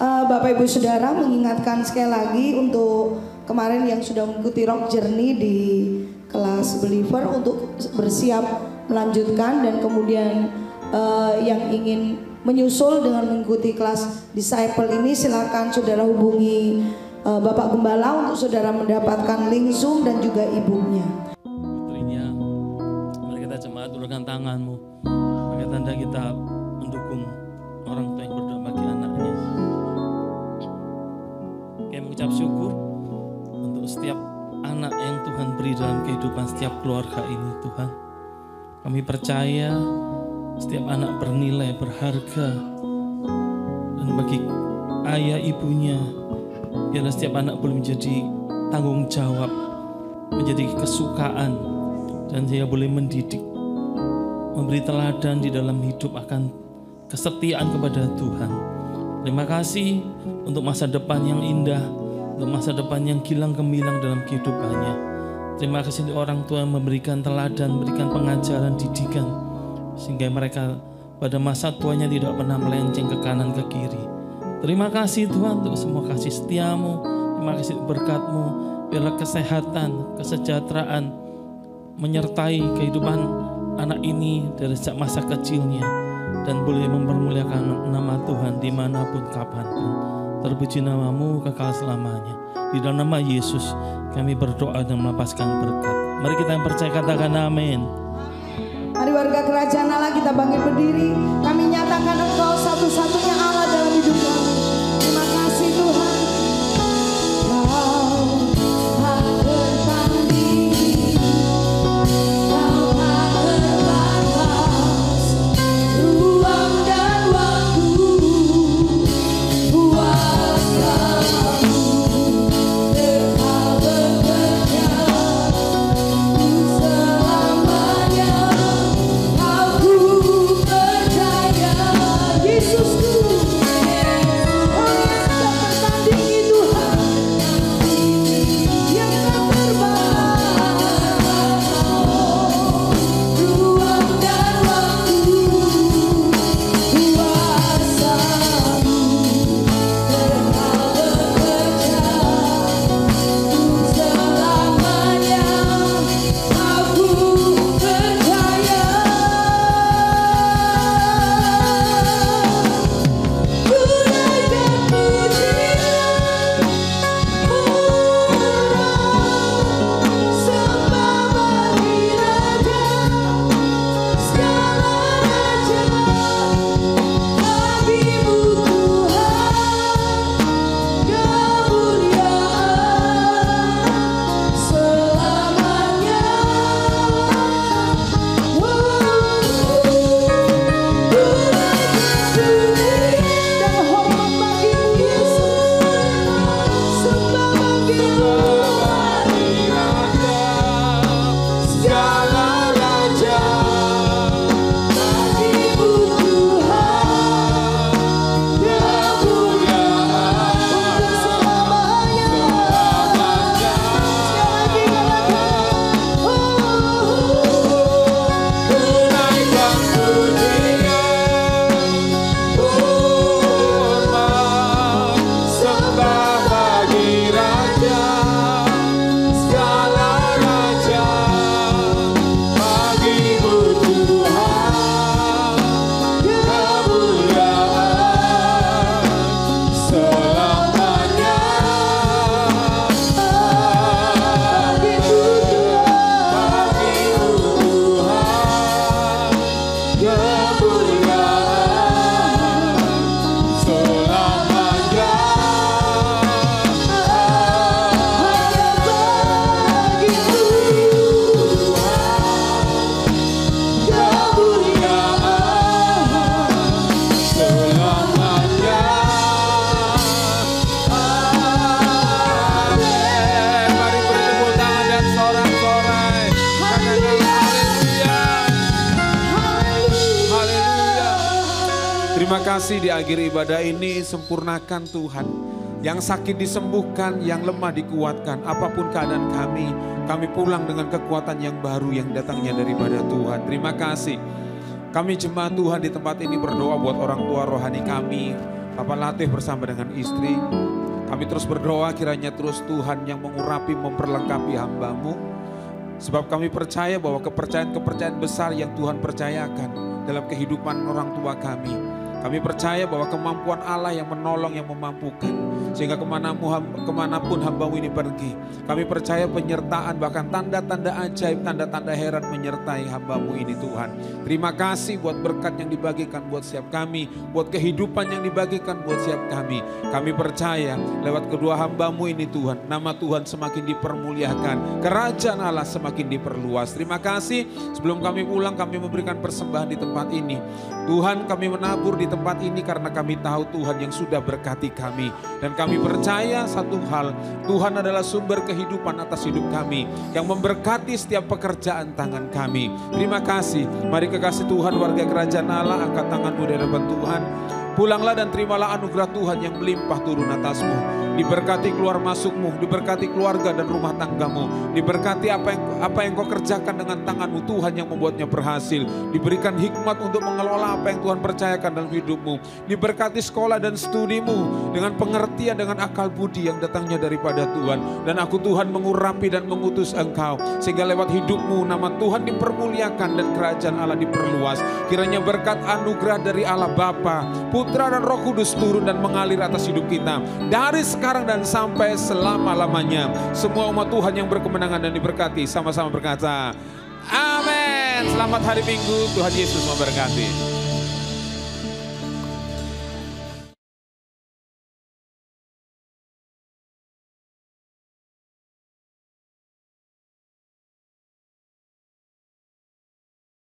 Speaker 2: Bapak Ibu Saudara, mengingatkan sekali lagi untuk kemarin yang sudah mengikuti Rock Journey di kelas Believer untuk bersiap melanjutkan, dan kemudian yang ingin menyusul dengan mengikuti kelas Disciple ini, silakan saudara hubungi Bapak Gembala untuk saudara mendapatkan link Zoom dan juga ibunya.
Speaker 5: Putrinya, mari kita jemaat ulurkan tanganmu sebagai tanda kita mendukung orang tua yang berdoa bagi anaknya. Kami mengucap syukur untuk setiap anak yang Tuhan beri dalam kehidupan setiap keluarga ini, Tuhan. Kami percaya setiap anak bernilai, berharga, dan bagi ayah ibunya, biarlah setiap anak boleh menjadi tanggung jawab, menjadi kesukaan, dan dia boleh mendidik, memberi teladan di dalam hidup akan kesetiaan kepada Tuhan. Terima kasih untuk masa depan yang indah, untuk masa depan yang gilang gemilang dalam kehidupannya. Terima kasih untuk orang tua yang memberikan teladan, memberikan pengajaran, didikan, sehingga mereka pada masa tuanya tidak pernah melenceng ke kanan ke kiri. Terima kasih Tuhan untuk semua kasih setiamu, terima kasih untuk berkat-Mu. Biarlah kesehatan, kesejahteraan menyertai kehidupan anak ini dari sejak masa kecilnya, dan boleh mempermuliakan nama Tuhan dimanapun kapanpun. Terpuji namamu kekal selamanya. Di dalam nama Yesus kami berdoa dan melepaskan berkat. Mari kita yang percaya katakan amin.
Speaker 2: Mari warga kerajaan Allah kita bangkit berdiri. Kami nyatakan Engkau satu-satunya Allah dalam hidup kami. Terima kasih Tuhan.
Speaker 6: Yesusku Terima kasih di akhir ibadah ini, sempurnakan Tuhan. Yang sakit disembuhkan, yang lemah dikuatkan. Apapun keadaan kami pulang dengan kekuatan yang baru yang datangnya daripada Tuhan. Terima kasih. Kami jemaat Tuhan di tempat ini berdoa buat orang tua rohani kami. Bapak Latif bersama dengan istri. Kami terus berdoa kiranya terus Tuhan yang mengurapi, memperlengkapi hamba-Mu. Sebab kami percaya bahwa kepercayaan-kepercayaan besar yang Tuhan percayakan dalam kehidupan orang tua kami. Kami percaya bahwa kemampuan Allah yang menolong, yang memampukan. Sehingga kemanapun hamba-Mu ini pergi. Kami percaya penyertaan, bahkan tanda-tanda ajaib, tanda-tanda heran menyertai hamba-Mu ini Tuhan. Terima kasih buat berkat yang dibagikan buat setiap kami. Buat kehidupan yang dibagikan buat setiap kami. Kami percaya lewat kedua hamba-Mu ini Tuhan. Nama Tuhan semakin dipermuliakan. Kerajaan Allah semakin diperluas. Terima kasih. Sebelum kami pulang, kami memberikan persembahan di tempat ini. Tuhan, kami menabur di tempat ini karena kami tahu Tuhan yang sudah berkati kami. Dan kami percaya satu hal, Tuhan adalah sumber kehidupan atas hidup kami. Yang memberkati setiap pekerjaan tangan kami. Terima kasih. Mari kekasih Tuhan, warga kerajaan Allah, angkat tanganmu di hadapan Tuhan. Pulanglah dan terimalah anugerah Tuhan yang melimpah turun atasmu. Diberkati keluar masukmu, diberkati keluarga dan rumah tanggamu. Diberkati apa yang kau kerjakan dengan tanganmu, Tuhan yang membuatnya berhasil. Diberikan hikmat untuk mengelola apa yang Tuhan percayakan dalam hidupmu. Diberkati sekolah dan studimu dengan pengertian, dengan akal budi yang datangnya daripada Tuhan. Dan aku Tuhan mengurapi dan mengutus engkau. Sehingga lewat hidupmu nama Tuhan dipermuliakan dan kerajaan Allah diperluas. Kiranya berkat anugerah dari Allah Bapa, Putra dan Roh Kudus turun dan mengalir atas hidup kita. Dari sekarang dan sampai selama-lamanya. Semua umat Tuhan yang berkemenangan dan diberkati sama-sama berkata, amin. Selamat hari Minggu, Tuhan Yesus memberkati.